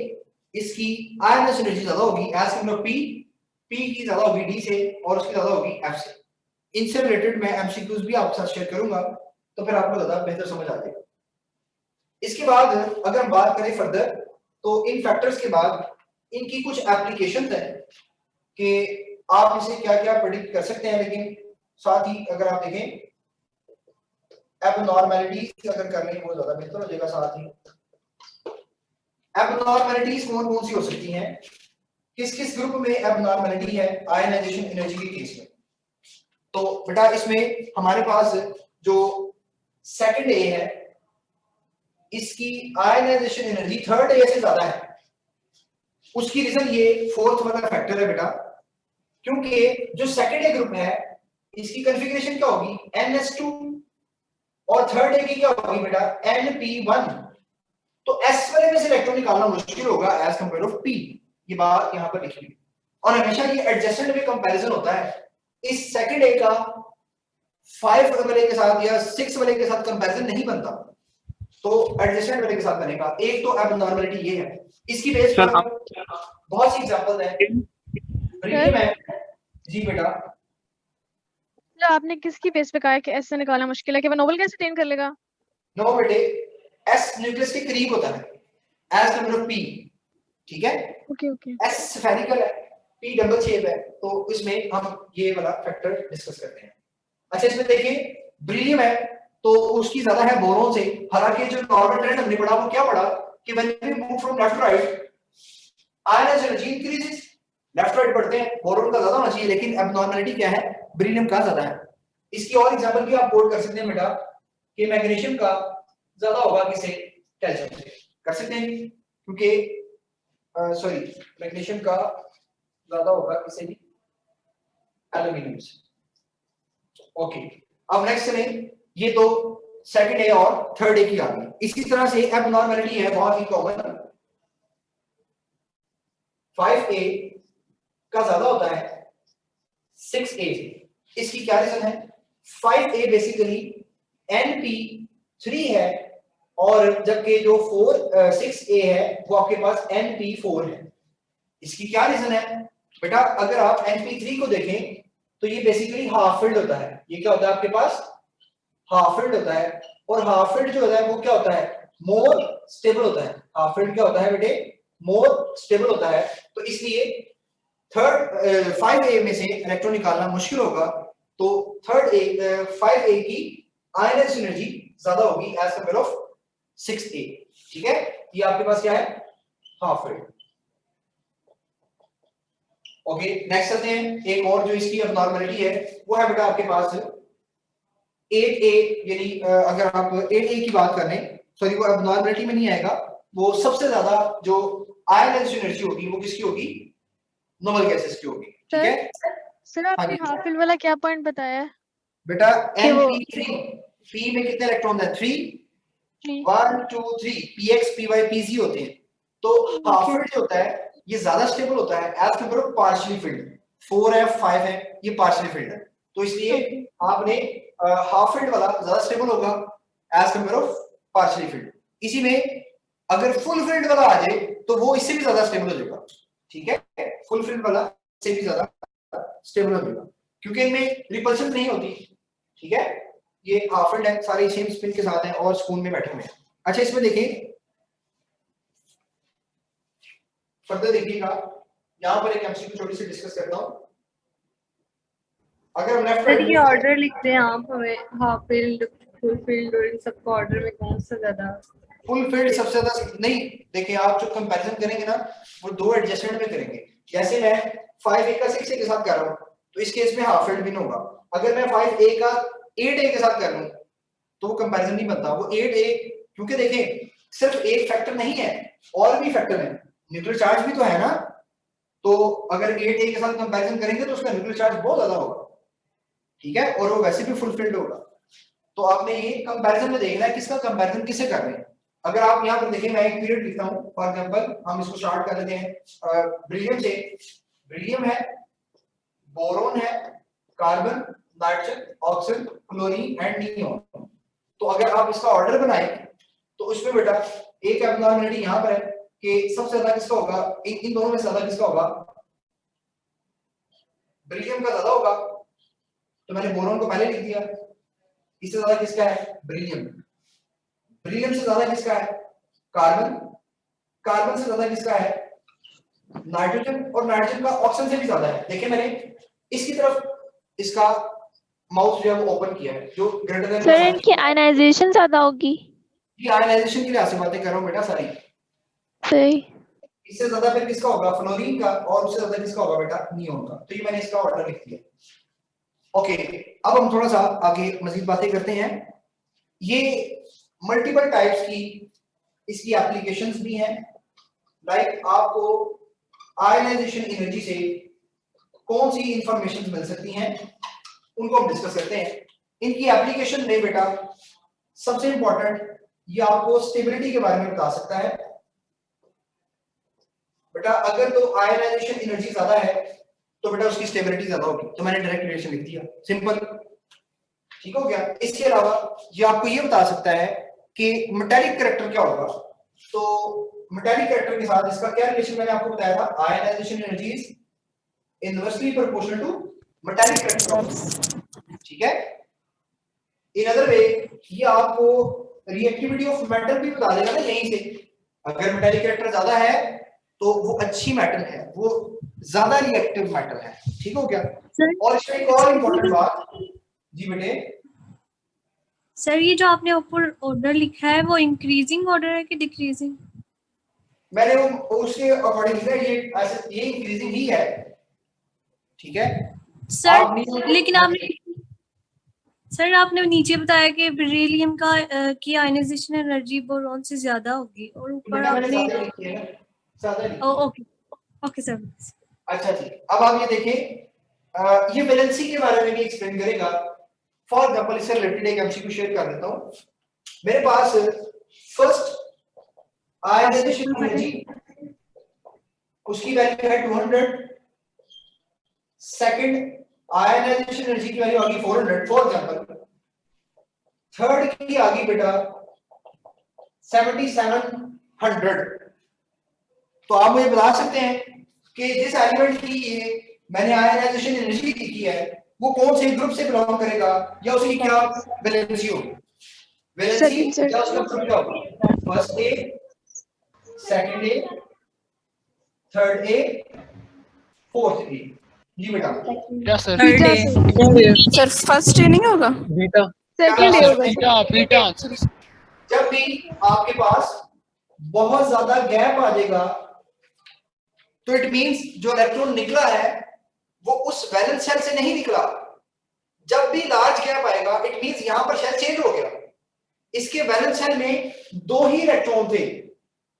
इसकी आयनाइजेशन एनर्जी ज्यादा होगी एज कम्पेयर P की ज्यादा होगी D से और उसकी ज्यादा होगी F से। इनसे रिलेटेड मैं MCQs भी आपके साथ शेयर करूंगा, तो फिर आपको ज्यादा बेहतर समझ आ जाएगा। इसके बाद अगर हम बात करें फर्दर तो इन फैक्टर्स के बाद इनकी कुछ एप्लीकेशंस हैं कि आप इसे क्या क्या प्रेडिक्ट कर सकते हैं, लेकिन साथ ही अगर आप देखें एबनॉर्मलिटीज अगर कर लें वो ज्यादा बेहतर हो जाएगा। साथ ही एबनॉर्मलिटीज कौन कौन सी हो सकती हैं, किस किस ग्रुप में एबनॉर्मलिटी है आयनाइजेशन एनर्जी के केस में। तो बेटा इसमें हमारे पास जो सेकंड ए है इसकी आयनाइजेशन एनर्जी थर्ड ए से ज्यादा है। उसकी रीजन ये फोर्थ वाला फैक्टर है बेटा, क्योंकि जो सेकंड ए ग्रुप है इसकी कॉन्फ़िगरेशन क्या होगी NS2 और थर्ड ए की क्या होगी बेटा NP1। तो S वाले में से इलेक्ट्रॉन निकालना मुश्किल होगा एज कंपेयर ऑफ P, ये बात यहां पर लिखी हुई। और हमेशा ये एडजेसेंट में कंपैरिजन होता है, इस सेकंड ए का 5 वाले के साथ या 6 वाले के साथ कंपैरिजन नहीं बनता, तो एडजेसेंट वाले के साथ बनेगा। एक तो एबनॉर्मलिटी ये है, इसकी बेस पर बहुत सी एग्जांपल्स हैं। जी बेटा तो आपने किसकी बेस पे कहा है कि एस से निकालना मुश्किल है, कि वो नोबल कैसे अटेन कर लेगा? नो बेटे एस न्यूक्लियस के करीब होता है एज कंपेयर ऑफ P। ठीक है, ओके ओके, S स्फेरिकल है, P डबल शेप है, तो इसमें हम ये वाला फैक्टर डिस्कस करते हैं। अच्छा इसमें देखिए ब्रिलियम है तो उसकी ज्यादा है बोरोन से, हालांकि जो नॉर्मल ट्रेंड हमने पढ़ा वो क्या पढ़ा कि when we move from left to right ionization energy increases, left right पढ़ते हैं बोरोन का ज्यादा होना चाहिए, लेकिन एबनॉर्मलिटी क्या है ब्रिलियम का ज्यादा है। इसकी और एग्जांपल भी आप कोड कर सकते हैं बेटा कि मैग्नीशियम का ज्यादा होगा किसे कैल्शियम से, कर सकते हैं क्योंकि सॉरी मैग्नीशियम का ज्यादा होगा किसे भी एल्यूमिनियम से। ओके अब नेक्स्ट चलें, ये तो सेकंड ए और थर्ड ए की आ गई। इसी तरह से एबनॉर्मलिटी है बहुत ही कॉमन, 5A का ज्यादा होता है 6A से। इसकी क्या रीजन है, 5A बेसिकली NP3 है और जबकि जो 6A है वो आपके पास NP4 है। इसकी क्या रीजन है बेटा, अगर आप NP3 को देखें तो ये बेसिकली हाफ फिल्ड होता है। ये क्या होता है आपके पास हाफ फिल्ड होता है, और हाफ फिल्ड जो होता है वो क्या होता है मोर स्टेबल होता है। हाफ फिल्ड क्या होता है बेटे मोर स्टेबल होता है, तो इसलिए 5A में से इलेक्ट्रॉन निकालना मुश्किल होगा। तो 5A की आयनाइजेशन एनर्जी ज्यादा होगी एज कंपेयर ऑफ 6a। ठीक है, ये आपके पास क्या है, हाफ फील्ड। ओके, नेक्स्ट चलते हैं। एक और जो इसकी अबनॉर्मलिटी है वो है बेटा आपके पास 8a, यानी अगर आप 8a की बात कर लें, सॉरी वो अबनॉर्मलिटी में नहीं आएगा, वो सबसे ज्यादा जो आयनाइजेशन एनर्जी होगी वो किसकी होगी, नोबल गैसेस की होगी। ठीक है सर आपने हाफ फील्ड वाला क्या पॉइंट बताया है? बेटा कि वो- np3 p में कितने इलेक्ट्रॉन है, 3 जी। 1 2 3 px py pz होते हैं। तो हाफ फील्ड जो होता है ये ज्यादा स्टेबल होता है as compare to partially filled. 4 है 5 है ये पार्शियली फील्ड है, तो इसलिए आपने हाफ फील्ड वाला ज्यादा स्टेबल होगा as compare of partially filled. इसी में अगर फुल फील्ड वाला आ जाए तो वो इससे भी ज्यादा स्टेबल हो जाएगा। ठीक है, फुल फील्ड वाला से भी ज्यादा स्टेबल हो जाएगा क्योंकि इनमें रिपल्शन नहीं होती। ठीक है, ये हाफ फील्ड है, सारे सेम स्पिन के साथ हैं और स्पून में बैठे हुए हैं। अच्छा, इसमें देखिए फर्दर देखिएगा, यहाँ पर एक एमसीक्यू छोटी सी डिस्कस करता हूँ। अगर हम लेफ्ट सर ये ऑर्डर लिखते हैं आप हमें, हाफ फील्ड, फुल फील्ड और इन सबको ऑर्डर में कौन सा ज्यादा? फुल फील्ड सबसे ज्यादा नहीं, देखिए आप जो कंपैरिजन करेंगे ना वो दो एडजस्टमेंट में करेंगे। जैसे मैं 5a का 6a के साथ कर रहा हूँ तो इस केस में हाफ फील्ड भी नहीं होगा। अगर मैं 5a का 8a के साथ कर लूं तो वो कंपैरिजन नहीं बनता। वो 8a, क्योंकि देखें सिर्फ एक फैक्टर नहीं है और भी फैक्टर है, न्यूक्लियर चार्ज भी तो है ना। तो अगर 8a के साथ कंपैरिजन करेंगे तो उसका न्यूक्लियर चार्ज बहुत ज्यादा होगा। ठीक है, और वो वैसे भी फुल फील्ड होगा। तो आपने ये कंपैरिजन में देखना है किसका कंपैरिजन किसे कर रहे हैं। अगर आप यहाँ पर देखें, मैं एक पीरियड लिखता हूँ, फॉर एग्जांपल हम इसको स्टार्ट कर लेते हैं बेरिलियम से। बेरिलियम है, बोरोन है, carbon, nitrogen, oxygen, chlorine and neon. तो अगर आप इसका ऑर्डर बनाए तो उसमें बेटा एक एबनॉर्मलिटी यहाँ पर है कि सबसे ज्यादा किसका होगा, इन दोनों में ज्यादा किसका होगा, बेरिलियम का ज्यादा होगा। तो मैंने बोरोन को पहले लिख दिया। इससे ज्यादा किसका है, बेरिलियम। बेरिलियम से ज्यादा किसका है, कार्बन। कार्बन से ज्यादा किसका है, नाइट्रोजन। और नाइट्रोजन का ऑक्सीजन से भी ज्यादा है। देखिए मैंने इसकी तरफ इसका माउस जो है वो ओपन किया है, जो ग्रेटर देन। सर इनकी आयनाइजेशन ज्यादा होगी। ये आयनाइजेशन की लिहाज से बातें कर रहा हूँ बेटा सारी। सही। इससे ज्यादा फिर किसका होगा, फ्लोरीन का। और उससे ज्यादा किसका होगा बेटा, नियोन का। तो ये मैंने इसका ऑर्डर लिख दिया। ओके, अब हम थोड़ा सा आगे मजीद बातें करते हैं। ये मल्टीपल टाइप्स की इसकी एप्लीकेशंस भी हैं। लाइक आपको आयनाइजेशन एनर्जी से कौन सी इंफॉर्मेशन मिल सकती हैं उनको हम डिस्कस करते हैं। इनकी एप्लीकेशन में बेटा सबसे इंपॉर्टेंट ये आपको स्टेबिलिटी के बारे में बता सकता है। बेटा अगर तो आयनाइजेशन एनर्जी ज्यादा है तो बेटा उसकी स्टेबिलिटी ज्यादा होगी। तो मैंने डायरेक्ट रिलेशन लिख दिया, सिंपल। ठीक हो गया। इसके अलावा ये आपको ये बता सकता है कि मेटालिक कैरेक्टर क्या होगा। तो मेटालिक कैरेक्टर के साथ इसका क्या रिलेशन मैंने आपको बताया था, ionization energy is inversely proportional to metallic character. ठीक है, इन अदर वे ये आपको रिएक्टिविटी ऑफ मेटल भी बता देगा ना यहीं से। अगर मेटालिक कैरेक्टर ज्यादा है तो वो अच्छी मेटल है, वो ज्यादा रिएक्टिव मेटल है। ठीक हो गया। और इसमें एक और इंपॉर्टेंट बात, जी बेटे। सर ये जो आपने ऊपर ऑर्डर लिखा है वो इंक्रीजिंग ऑर्डर है कि डिक्रीजिंग? मैंने वो उसके अकॉर्डिंग लिखा है, ये इंक्रीजिंग ही है। ठीक है सर लेकिन आपने सर आपने नीचे बताया कि बेरिलियम का की आयनाइजेशन एनर्जी बोरॉन से ज्यादा होगी और ऊपर आपने ओके ओके सर। अच्छा जी, अब आप ये देखें, ये वैलेंसी के बारे में भी एक्सप्लेन करेगा। फॉर एग्जांपल इससे रिलेटेड एक एमसीक्यू शेयर कर देता हूं। मेरे पास फर्स्ट आयनाइजेशन एनर्जी उसकी वैल्यू है 200, सेकंड आयनाइजेशन एनर्जी की वैल्यू आ गई 400 फॉर एग्जांपल, थर्ड की आ गई बेटा 7700। तो आप मुझे बता सकते हैं कि जिस एलिमेंट की ये मैंने आयनाइजेशन एनर्जी लिखी है वो कौन से ग्रुप से बिलोंग करेगा या उसकी क्या वैलेंसी होगी। वैलेंसी क्या उसका ग्रुप क्या होगा, first A, second A, third A, fourth A. जी बेटा क्या सर सर फर्स्ट ए नहीं होगा, बीटा सेकंड क्या ए होगा बीटा बीटा आंसर जब भी आपके पास बहुत ज्यादा गैप आ जाएगा तो इट मींस जो इलेक्ट्रॉन निकला है वो उस वैलेंस शेल से नहीं निकला। जब भी लार्ज गैप आएगा इट मींस यहां पर शेल चेंज हो गया। इसके वैलेंस शेल में 2 ही इलेक्ट्रॉन थे,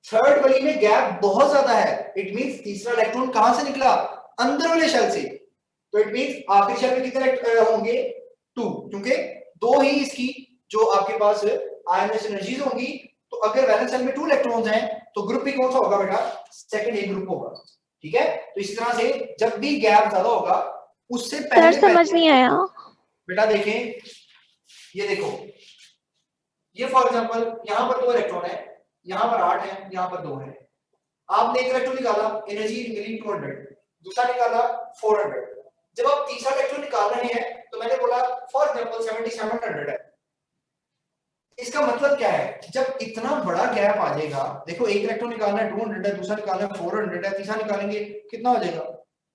थर्ड वाली में गैप बहुत ज्यादा है, इट मींस तीसरा इलेक्ट्रॉन कहां से निकला? अंदर वाले शेल से। तो इट मींस आखिरी शेल में कितने होंगे? 2, क्योंकि 2 ही इसकी जो आपके पास आयनस एनर्जीज होंगी। तो अगर वैलेंस शेल में 2 इलेक्ट्रॉन्स हैं तो ग्रुप भी कौन सा होगा बेटा? सेकंड ए ग्रुप होगा। ठीक है, तो इस तरह से जब भी गैप ज्यादा होगा उससे पहले समझ नहीं आया बेटा देखें, ये देखो, ये फॉर एग्जांपल यहां पर 2 इलेक्ट्रॉन है, यहां पर 8 है, यहां पर 2 है। आपने एक इलेक्ट्रॉन निकाला, एनर्जी मिली 200, दूसरा निकाला 400। जब आप तीसरा इलेक्ट्रॉन निकाल रहे हैं तो मैंने बोला फॉर एग्जांपल 7700 है। इसका मतलब क्या है? जब इतना बड़ा गैप आ जाएगा, देखो एक इलेक्ट्रॉन निकालना है 200 है, दूसरा निकालना है 400 है, तीसरा निकालेंगे कितना हो जाएगा?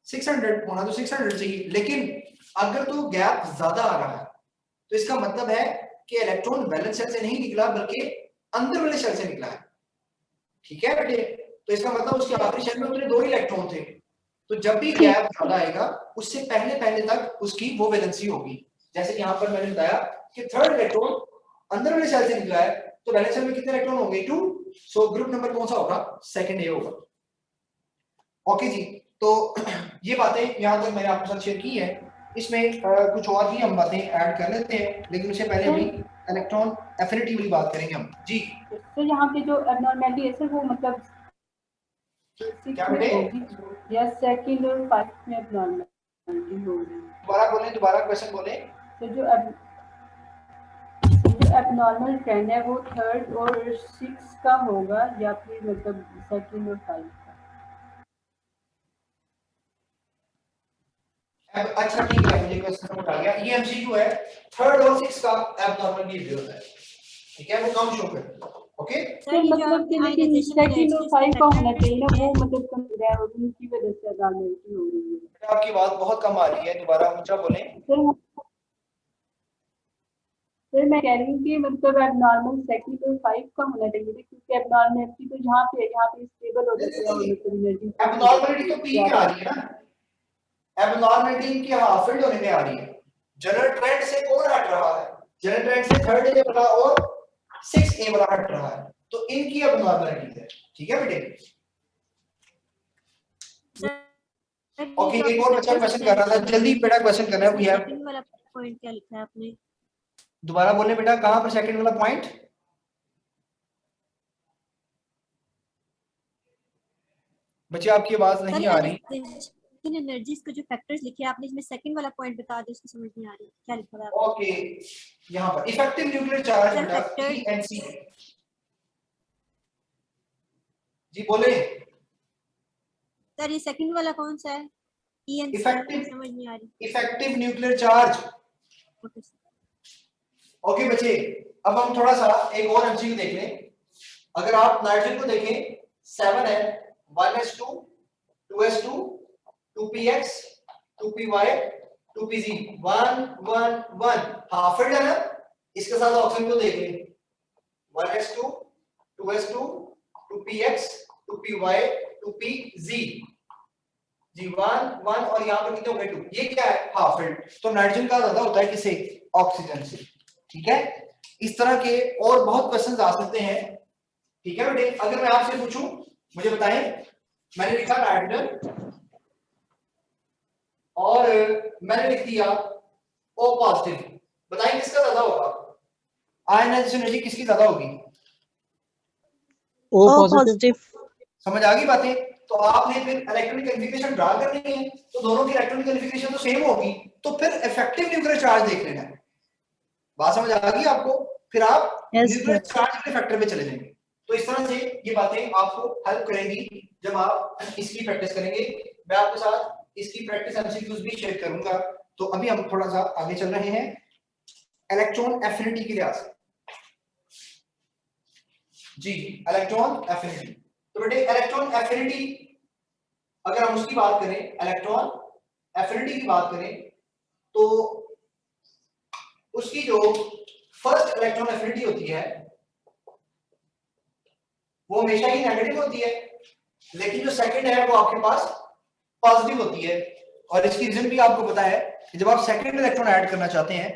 600 होना तो 600 चाहिए। लेकिन अगर तो गैप ज्यादा आ रहा है तो इसका मतलब है कि इलेक्ट्रॉन वैलेंस शेल से नहीं निकला बल्कि अंदर वाले शेल से निकला है। ठीक है बेटे, तो इसका मतलब उसके आखिरी शेल में उतने 2 ही इलेक्ट्रॉन थे। तो जब भी गैप ज्यादा आएगा उससे पहले तक उसकी वो वैलेंसी होगी। जैसे यहाँ पर मैंने बताया कि थर्ड इलेक्ट्रॉन अंदर वाले शेल से निकला है तो वैलेंस शेल में कितने इलेक्ट्रॉन होंगे? 2। सो ग्रुप नंबर कौन सा होगा? सेकंड ए होगा। ओके जी, तो ये बातें यहाँ तक मैंने आपके साथ शेयर की है। इसमें कुछ और भी हम बातें ऐड कर लेते हैं, लेकिन उससे पहले अभी इलेक्ट्रॉन एफिनिटी वाली बात करेंगे हम। जी तो यहाँ पे जो एबनॉर्मलिटी है सर वो मतलब क्या बेटे? या सेकंड और 5 में एबनॉर्मलिटी होगी। दोबारा क्वेश्चन बोले। तो जो एबनॉर्मल ट्रेंड है वो 3rd और 6 का होगा या फिर मतलब 2nd और 5 का? अच्छा ठीक है, मुझे क्वेश्चन समझ आ गया। ये एमसीक्यू है, 3rd और 6 का एबनॉर्मल बिहेवियर होता है। ठीक है, वो कम शो करता है। ओके सर मतलब कि लेकिन 2nd और 5 का होना चाहिए ना, वो मतलब कम है और उनकी वजह से एबनॉर्मलिटी हो रही है। आपकी बात बहुत कम आ रही है, दोबारा ऊंचा बोलें। सर मैं कह रही हूँ कि मतलब एबनॉर्मल 2nd और 5 का होना चाहिए क्योंकि एबनॉर्मलिटी तो यहाँ पे स्टेबल हो जाती है। एबनॉर्मलिटी तो पी में आ रही है ना, एबनॉर्मलिटी इनकी हाफ फील्ड होने में आ रही है। जनरल ट्रेंड से कौन हट रहा है? जनरल ट्रेंड से 3rd ए वाला और 6 ए वाला हट रहा है, तो इनकी एबनॉर्मलिटी है। ठीक है बेटे? ओके, एक और बच्चा क्वेश्चन कर रहा था, जल्दी बेटा क्वेश्चन करना है। वी हैव सेकंड वाला पॉइंट क्या लिखा है आपने? दोबारा बोलने बेटा, कहां पर सेकंड वाला पॉइंट? बच्चे आपकी आवाज नहीं आ रही। इन एनर्जीज के जो फैक्टर्स लिखे आपने, इसमें सेकंड वाला पॉइंट बता दो, उसको समझ नहीं आ रही क्या लिखा है। ओके, यहां पर इफेक्टिव न्यूक्लियर चार्ज बेटा ENC। जी बोले सर, ये सेकंड वाला कौन सा है? ENC इफेक्टिव समझ नहीं आ रही। Effective nuclear charge. ओके बच्चे, अब हम थोड़ा सा एक और एमसीक्यू देख लें। अगर आप नाइट्रोजन को देखें, 7 है, 1s2 2s2 2px 2py 2pz 1 1 1 half field है ना। इसके साथ ऑक्सीजन को देख लें, 1s2 2s2 2px 2py 2pz जी 1 1 और यहाँ पर कितने हो गए? 2। ये क्या है? Half field. तो नाइट्रोजन का ज्यादा होता है किससे? ऑक्सीजन से। ठीक है, इस तरह के और बहुत क्वेश्चंस आ सकते हैं। ठीक है बेटे, अगर मैं आपसे पूछूं, मुझे बताएं, मैंने लिखा नाइट्रोजन और मैंने लिख दिया O पॉजिटिव, बताएं किसका ज्यादा होगा? आयनाइजेशन एनर्जी किसकी ज्यादा होगी? O positive. समझ आ गई बातें? तो आपने फिर इलेक्ट्रॉनिक कॉन्फ़िगरेशन ड्रा करनी है, तो दोनों की इलेक्ट्रॉनिक कॉन्फ़िगरेशन तो सेम होगी, तो फिर इफेक्टिव न्यूक्लियर चार्ज देख लेना है। बात समझ आ गई आपको? फिर आप न्यूक्लियर चार्ज के फैक्टर पे चले जाएंगे। तो इस तरह से ये बातें आपको हेल्प करेंगी जब आप इसकी प्रैक्टिस करेंगे। मैं आपके साथ इसकी प्रैक्टिस एमसीक्यूज भी शेयर करूंगा। तो अभी हम थोड़ा सा आगे चल रहे हैं इलेक्ट्रॉन एफिनिटी के लिहाज से। जी इलेक्ट्रॉन एफिनिटी, तो बेटे इलेक्ट्रॉन एफिनिटी अगर हम उसकी बात करें, इलेक्ट्रॉन एफिनिटी की बात करें, तो उसकी जो फर्स्ट इलेक्ट्रॉन एफिनिटी होती है वो हमेशा ही नेगेटिव होती है, लेकिन जो सेकंड है वो आपके पास पॉजिटिव होती है। और इसकी रीजन भी आपको पता है कि जब आप सेकंड इलेक्ट्रॉन ऐड करना चाहते हैं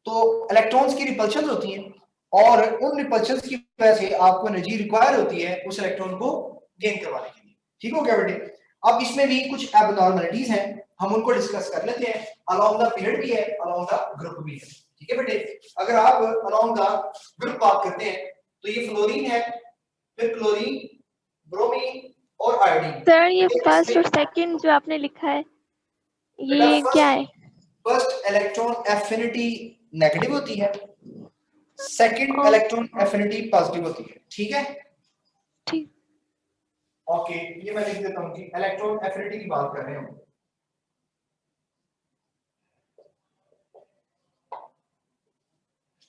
तो इलेक्ट्रॉन्स की रिपल्शंस होती हैं और उन रिपल्शंस की वजह से आपको एनर्जी रिक्वायर होती है उस इलेक्ट्रॉन को गेन करवाने के लिए। ठीक हो गया बेटे? अब इसमें भी कुछ एबनॉर्मलिटीज हैं, हम उनको डिस्कस कर लेते हैं। अलोंग द पीरियड भी है, अलोंग द ग्रुप भी है। ठीक है बेटे? अगर आप अलोंग द ग्रुप बात करते हैं तो ये फ्लोरीन है, फिर क्लोरीन, ब्रोमीन और आयोडीन। सर ये फर्स्ट और सेकंड जो आपने लिखा है ये क्या है? फर्स्ट इलेक्ट्रॉन एफिनिटी नेगेटिव होती है, सेकंड इलेक्ट्रॉन एफिनिटी पॉजिटिव होती है। ठीक है? ठीक। ओके, ये मैं लिख देता हूं कि इलेक्ट्रॉन एफिनिटी की बात कर रहे हैं।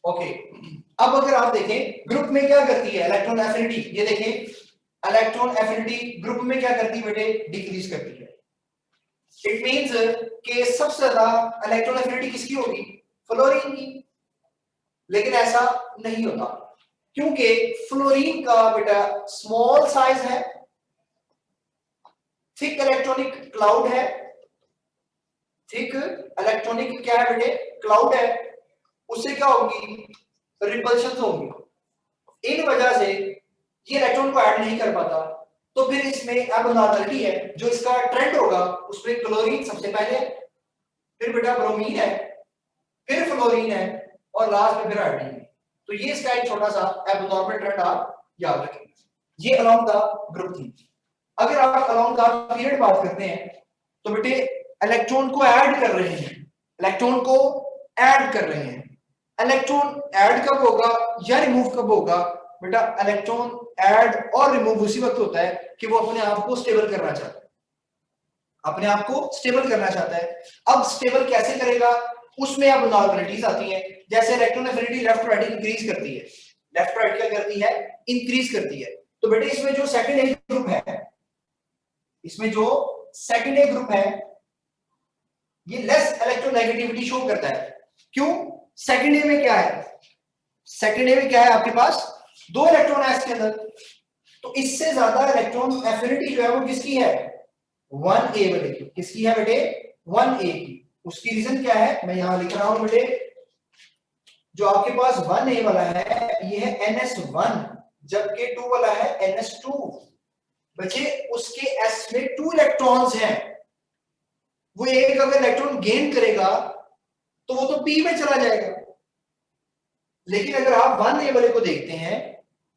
ओके, अब अगर आप देखें ग्रुप में क्या करती है इलेक्ट्रॉन एफिनिटी, ये देखें इलेक्ट्रॉन एफिनिटी ग्रुप में क्या करती है बेटे? डिक्रीज करती है। इट मींस कि सबसे ज्यादा इलेक्ट्रॉन एफिनिटी किसकी होगी? फ्लोरीन की। लेकिन ऐसा नहीं होता क्योंकि फ्लोरीन का बेटा स्मॉल साइज है, थिक इलेक्ट्रॉनिक क्लाउड है, थिक इलेक्ट्रॉनिक क्या है बेटे? क्लाउड है। उससे क्या होगी? रिपल्शंस होंगी। इन वजह से ये इलेक्ट्रॉन को ऐड नहीं कर पाता, तो फिर इसमें एबनॉर्मलिटी है। जो इसका ट्रेंड होगा उसमें क्लोरीन सबसे पहले, फिर बेटा ब्रोमीन है, फिर फ्लोरीन है और लास्ट में फिर आयोडीन है। तो ये इसका एक छोटा सा एबनॉर्मल ट्रेंड आप याद रखेंगे। ये अलोंग द ग्रुप थी। अगर आप अलोंग द पीरियड बात करते हैं तो बेटे इलेक्ट्रॉन को ऐड कर रहे हैं, इलेक्ट्रॉन को ऐड कर रहे हैं। इलेक्ट्रॉन ऐड कब होगा या रिमूव कब होगा? बेटा इलेक्ट्रॉन ऐड और रिमूव उसी वक्त होता है कि वो अपने आप को स्टेबल करना चाहता है, अपने आप को स्टेबल करना चाहता है। अब स्टेबल कैसे करेगा? उसमें अब नॉर्मलिटीज आती हैं। जैसे electron affinity left right increase करती है, लेफ्ट राइट क्या करती है? इंक्रीज करती है। तो बेटे इसमें जो सेकंड ए ग्रुप है, इसमें जो सेकंड ए ग्रुप है ये लेस इलेक्ट्रोनेगेटिविटी शो करता है। क्यों? सेकंड ए में क्या है? सेकंड ए में क्या है? आपके पास दो इलेक्ट्रॉन है इसके अंदर, तो इससे ज्यादा इलेक्ट्रॉन एफिनिटी जो है वो किसकी है? 1a वाले की। किसकी है बेटे? 1a की। उसकी रीजन क्या है? मैं यहां लिख रहा हूं बेटे, जो आपके पास 1a वाला है ये है NS1, जबकि 2 वाला है NS2। बच्चे उसके s में 2 इलेक्ट्रॉन्स हैं, वो एक अगर इलेक्ट्रॉन गेन करेगा तो वो तो p में चला जाएगा। लेकिन अगर आप 1a वाले को देखते हैं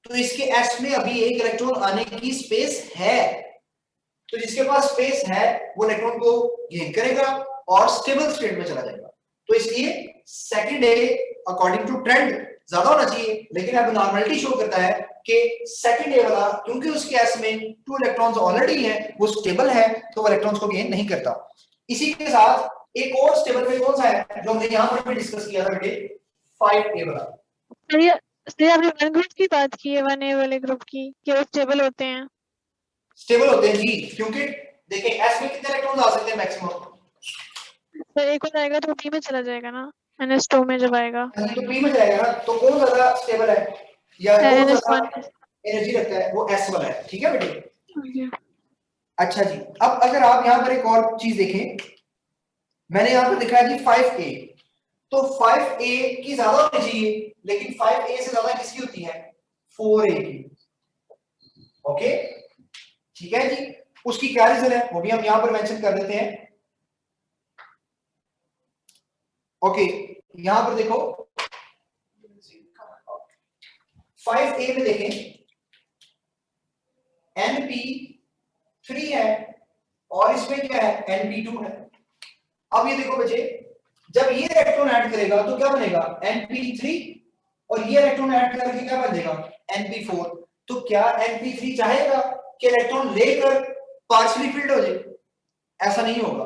तो इसके s में अभी एक इलेक्ट्रॉन आने की स्पेस है, तो जिसके पास स्पेस है वो इलेक्ट्रॉन को गेन करेगा और स्टेबल स्टेट में चला जाएगा। तो इसलिए second A according to trend ज्यादा होना चाहिए, लेकिन अब नॉर्मलिटी शो करता है कि सेकंड ए वाला क्योंकि उसके s में 2 इलेक्ट्रॉन्स ऑलरेडी हैं, वो स्टेबल है तो वो इलेक्ट्रॉन्स को गेन नहीं करता। इसी के साथ एक और स्टेबल में कौन सा है जो हमने यहां पर भी डिस्कस किया था बेटे? 5a वाला। सर आपने वन ग्रुप की बात की है, 1a वाले ग्रुप की, कि वो स्टेबल होते हैं। स्टेबल होते हैं जी, क्योंकि देखिए s में कितने इलेक्ट्रॉन आ सकते हैं मैक्सिमम? सर एक और आएगा तो p में चला जाएगा ना, NS2 में जब आएगा तो p में जाएगा ना, तो कौन ज्यादा स्टेबल है या कौन ज्यादा एनर्जी रखता है? वो s वाला है। ठीक है बेटे? अच्छा जी, अब अगर आप यहाँ पर एक और चीज देखें, मैंने यहाँ पर लिखा है जी 5a, तो 5a की ज्यादा होनी चाहिए, लेकिन 5a से ज्यादा किसकी होती है? 4a की। ओके ठीक है जी, उसकी क्या रीजन है वो भी हम यहां पर मेंशन कर देते हैं। ओके यहां पर देखो 5a में देखें NP3 है और इसमें क्या है? NP2 है। अब ये देखो बच्चे, जब ये इलेक्ट्रॉन ऐड करेगा तो क्या बनेगा? NP3, और ये इलेक्ट्रॉन ऐड करके क्या बनेगा? NP4। तो क्या NP3 चाहेगा कि इलेक्ट्रॉन लेकर पार्शियली फिल्ड हो जाए? ऐसा नहीं होगा।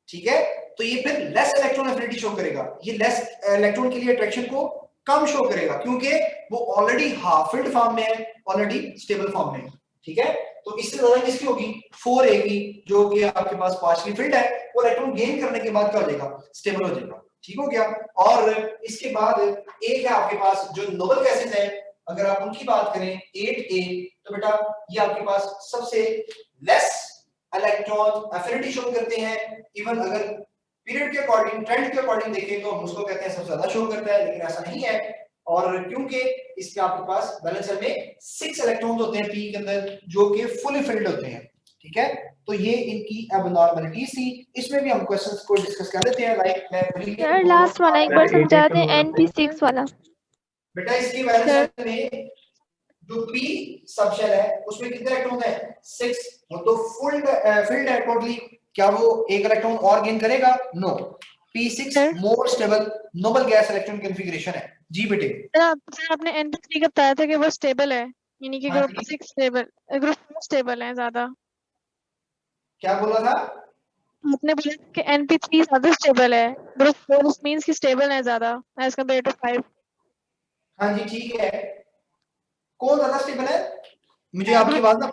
ठीक है, तो ये फिर लेस इलेक्ट्रॉन एफिनिटी शो करेगा, ये लेस इलेक्ट्रॉन के लिए अट्रैक्शन को कम शो करेगा, क्योंकि वो ऑलरेडी हाफ फिल्ड फॉर्म में है, ऑलरेडी स्टेबल फॉर्म में है। ठीक है, तो इससे ज्यादा किसकी होगी? 4a की, जो कि आपके पास पार्शियली फिल्ड है, वो इलेक्ट्रॉन गेन करने के बाद क्या हो जाएगा? स्टेबल हो जाएगा। ठीक हो गया। और इसके बाद एक है आपके पास जो नोबल गैसेस है, अगर आप उनकी बात करें 8A, तो बेटा ये आपके पास सबसे लेस इलेक्ट्रॉन एफिनिटी शो करते हैं। इवन अगर पीरियड के अकॉर्डिंग, ट्रेंड के अकॉर्डिंग देखें तो हम उसको कहते हैं सबसे ज्यादा शो करता है, लेकिन ऐसा नहीं है। और क्योंकि इसके आपके पास बैलेंस शेल में 6 इलेक्ट्रॉन्स होते हैं पी के अंदर जो कि फुली फिल्ड होते हैं, ठीक है। तो ये इनकी एबनॉर्मलिटीज थी। इसमें भी हम क्वेश्चंस को डिस्कस कर लेते हैं। लाइक सर लास्ट वाला एक बार समझा दें, NP6 वाला। बेटा इसकी बैलेंस शेल में जो पी सबशेल है उसमें कितने इलेक्ट्रॉन है? 6। वो तो फुल फिल्ड है टोटली। क्या वो एक इलेक्ट्रॉन और गेन करेगा? No. P6 more stable noble gas electron configuration है। जी बेटे। सर आपने NP3 का बताया था कि वो स्टेबल है, यानी कि ग्रुप 6 स्टेबल, ग्रुप 4 स्टेबल है ज्यादा। क्या बोला था? आपने बोला कि NP3 ज्यादा स्टेबल है, ग्रुप 4 मींस कि स्टेबल है ज्यादा एज कंपेयर टू 5। हाँ जी ठीक है। कौन ज्यादा स्टेबल है? मुझे आपकी आवाज ना,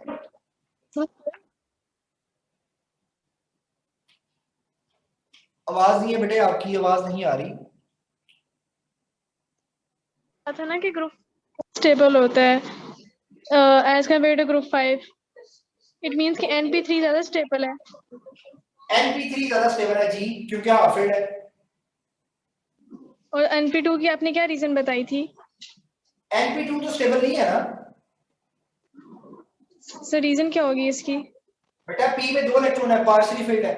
आवाज नहीं है बेटे, आपकी आवाज नहीं आ रही। था ना कि ग्रुप स्टेबल होता है as compare to group 5। It means कि NP3 ज्यादा स्टेबल है। NP3 ज्यादा स्टेबल है जी, क्योंकि हाफिल्ड है। और NP2 की आपने क्या रीजन बताई थी? NP2 तो स्टेबल नहीं है ना। सर रीजन क्या होगी इसकी? बेटा P में 2 इलेक्ट्रॉन है, पार्शियली फिल्ड है।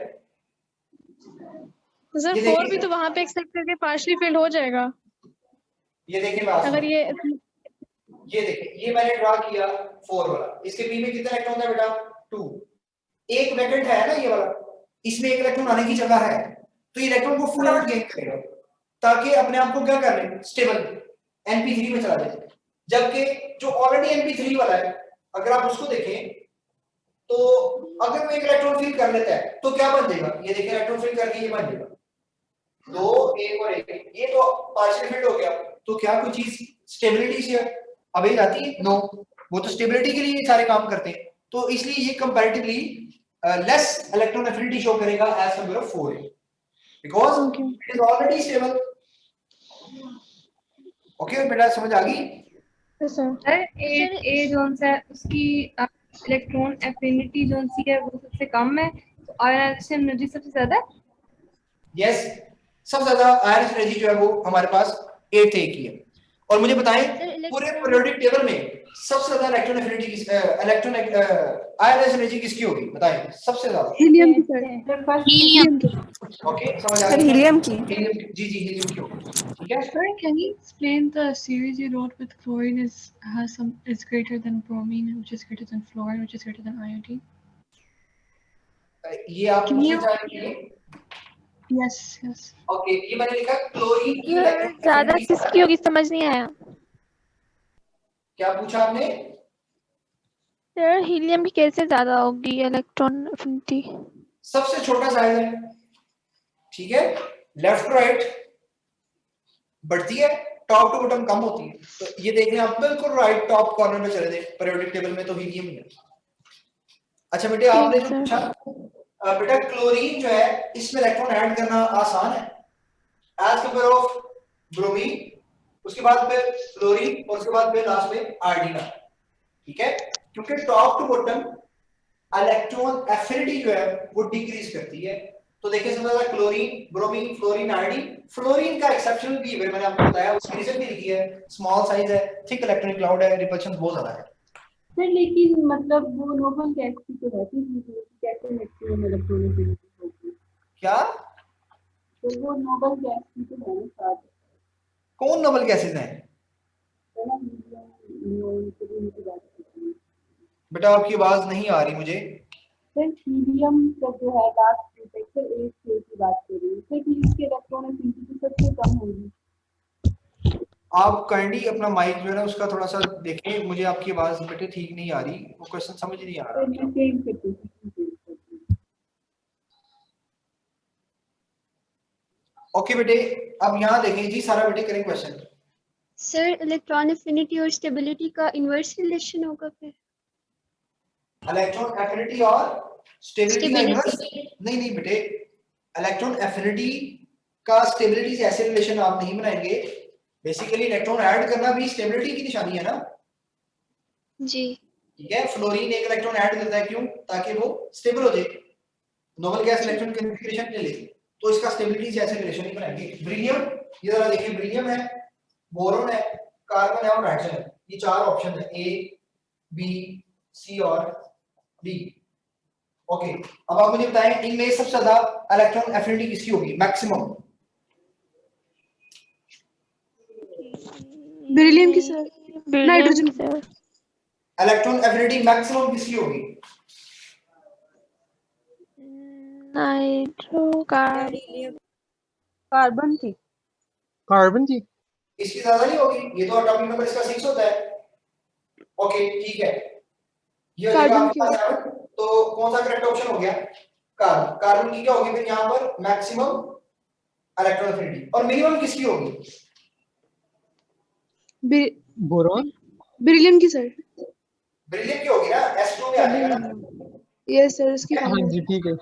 तो सर 4 भी तो वहां पे एक्सेप्ट करके पार्शियली फिल्ड हो जाएगा। ये देखिए बात, अगर ये देखिए ये मैंने ड्रा किया 4 वाला, इसके P में कितने इलेक्ट्रॉन है बेटा? 2। एक वैकेंट है ना ये वाला, इसमें एक इलेक्ट्रॉन आने की जगह है, तो ये इलेक्ट्रॉन को फुल आउट गेन करेगा ताकि अपने आप को क्या कर ले, स्टेबल NP3 में चला जाए। जबकि जो ऑलरेडी NP3 वाला है, अगर आप उसको देखें तो अगर वो एक इलेक्ट्रॉन फिल कर लेता है तो क्या बन जाएगा? ये देखिए इलेक्ट्रॉन फिल करके ये बन जाएगा 2 1 और 1, ये तो पार्शियल फिल्ड हो गया। तो क्या कोई चीज स्टेबिलिटी से अवे जाती है? नो। वो तो स्टेबिलिटी के लिए सारे काम करते हैं, तो इसलिए ये comparatively less electron affinity show करेगा as compare to 4 because it is already stable. Okay बेटा, समझ आ गई? सर ए जोन सा है उसकी इलेक्ट्रॉन एफिनिटी जोन सी है वो सबसे कम है, तो आयनाइजेशन एनर्जी सबसे ज्यादा है। यस, सबसे ज्यादा आयनाइजेशन एनर्जी जो है वो हमारे पास 8A की है। और मुझे बताएं पूरे पीरियोडिक टेबल में सबसे ज्यादा इलेक्ट्रॉन एफिनिटी किस इलेक्ट्रॉन आयनाइजेशन एनर्जी किसकी होगी? बताएं सबसे ज्यादा। हीलियम की सर। हीलियम की। ओके समझ आ सर गई? हीलियम की। जी जी हीलियम की होगी, ठीक है। Sir, can you explain the series you wrote with chlorine is greater than bromine, which is greater than fluorine, which is greater than iodine? ये आप पूछना चाहेंगे? Yes, yes. ओके, ये मैंने लिखा क्लोरीन की ज्यादा किसकी होगी समझ नहीं आया। क्या पूछा आपने? सर हीलियम की कैसे ज्यादा होगी इलेक्ट्रॉन एफिनिटी? सबसे छोटा साइज है, ठीक है, लेफ्ट टू राइट बढ़ती है, टॉप टू बॉटम कम होती है। तो ये देख रहे हैं आप बिल्कुल राइट टॉप कॉर्नर में चले गए पीरियोडिक टेबल में, तो हीलियम ही है। अच्छा बेटे, आपने जो पूछा बेटा क्लोरीन जो है इसमें इलेक्ट्रॉन ऐड करना आसान है एज कंपेयर ऑफ ब्रोमीन, उसके बाद फिर फ्लोरीन और उसके बाद फिर लास्ट में आयोडीन, ठीक है, क्योंकि top to bottom electron affinity जो है वो डिक्रीज करती है। तो देखिए सबसे ज्यादा chlorine, bromine, fluorine, iodine. Fluorine का एक्सेप्शनल बिहेवियर मैंने आपको बताया, उसकी रीजन भी लिखी है, स्मॉल साइज है, थिक इलेक्ट्रॉनिक क्लाउड है, रिपल्शन बहुत ज्यादा है। सर लेकिन मतलब वो नोबल गैस की तो रहती है, कैसे मैक्सिमम इलेक्ट्रॉन एफिनिटी होगी? क्या? तो वो नोबल गैस की तो है ना साथ। कौन नोबल गैसेस हैं? बेटा आपकी आवाज नहीं आ रही मुझे। सर हीलियम का जो है लास्ट डिटेक्टर 8K की बात कर रही हूँ, सर इसके इलेक्ट्रॉन एफिनिटी सबसे कम होगी। आप काइंडली अपना माइक जो है ना उसका थोड़ा सा देखें, मुझे आपकी आवाज बेटे ठीक नहीं आ रही, वो क्वेश्चन समझ नहीं आ रहा। ओके बेटे, अब यहाँ देखें जी, सारा बेटे करें क्वेश्चन। सर इलेक्ट्रॉन एफिनिटी और स्टेबिलिटी का इनवर्स रिलेशन होगा फिर? इलेक्ट्रॉन एफिनिटी और स्टेबिलिटी का इनवर्स? नहीं नहीं बेटे, इलेक्ट्रॉन एफिनिटी का स्टेबिलिटी से ऐसे रिलेशन आप नहीं बनाएंगे। बेसिकली इलेक्ट्रॉन ऐड करना भी स्टेबिलिटी की निशानी है ना जी। ठीक है। फ्लोरीन एक इलेक्ट्रॉन ऐड करता है क्यों? ताकि वो स्टेबल हो जाए, नोबल गैस इलेक्ट्रॉन कॉन्फ़िगरेशन ले ले, तो इसका स्टेबिलिटी से ऐसे रिलेशन नहीं बनाएंगे। ब्रिलियम, ये जरा देखिए, ब्रिलियम है, बोरॉन है, कार्बन है और नाइट्रोजन है, ये चार ऑप्शन है, ए बी सी और डी। ओके, अब आप मुझे बताएं इनमें सबसे ज्यादा इलेक्ट्रॉन एफिनिटी किसकी होगी मैक्सिमम? बेरिलियम की सर, नाइट्रोजन की। इलेक्ट्रॉन एफिनिटी मैक्सिमम किसकी होगी? नाइट्रो कार्बन की। कार्बन की इसकी ज्यादा नहीं होगी, ये तो एटॉमिक नंबर इसका 6 होता है। ओके ठीक है, ये हो जाएगा आपके पास 7, तो कौन सा करेक्ट ऑप्शन हो गया? कार्बन। कार्बन की क्या होगी फिर यहाँ पर? Maximum electron affinity. और मिनिमम किसकी होगी? बोरॉन। बेरिलियम की सर। बेरिलियम की होगी ना, S2 में आ जाएगा ना। यस सर, इसकी हाँ जी ठीक है।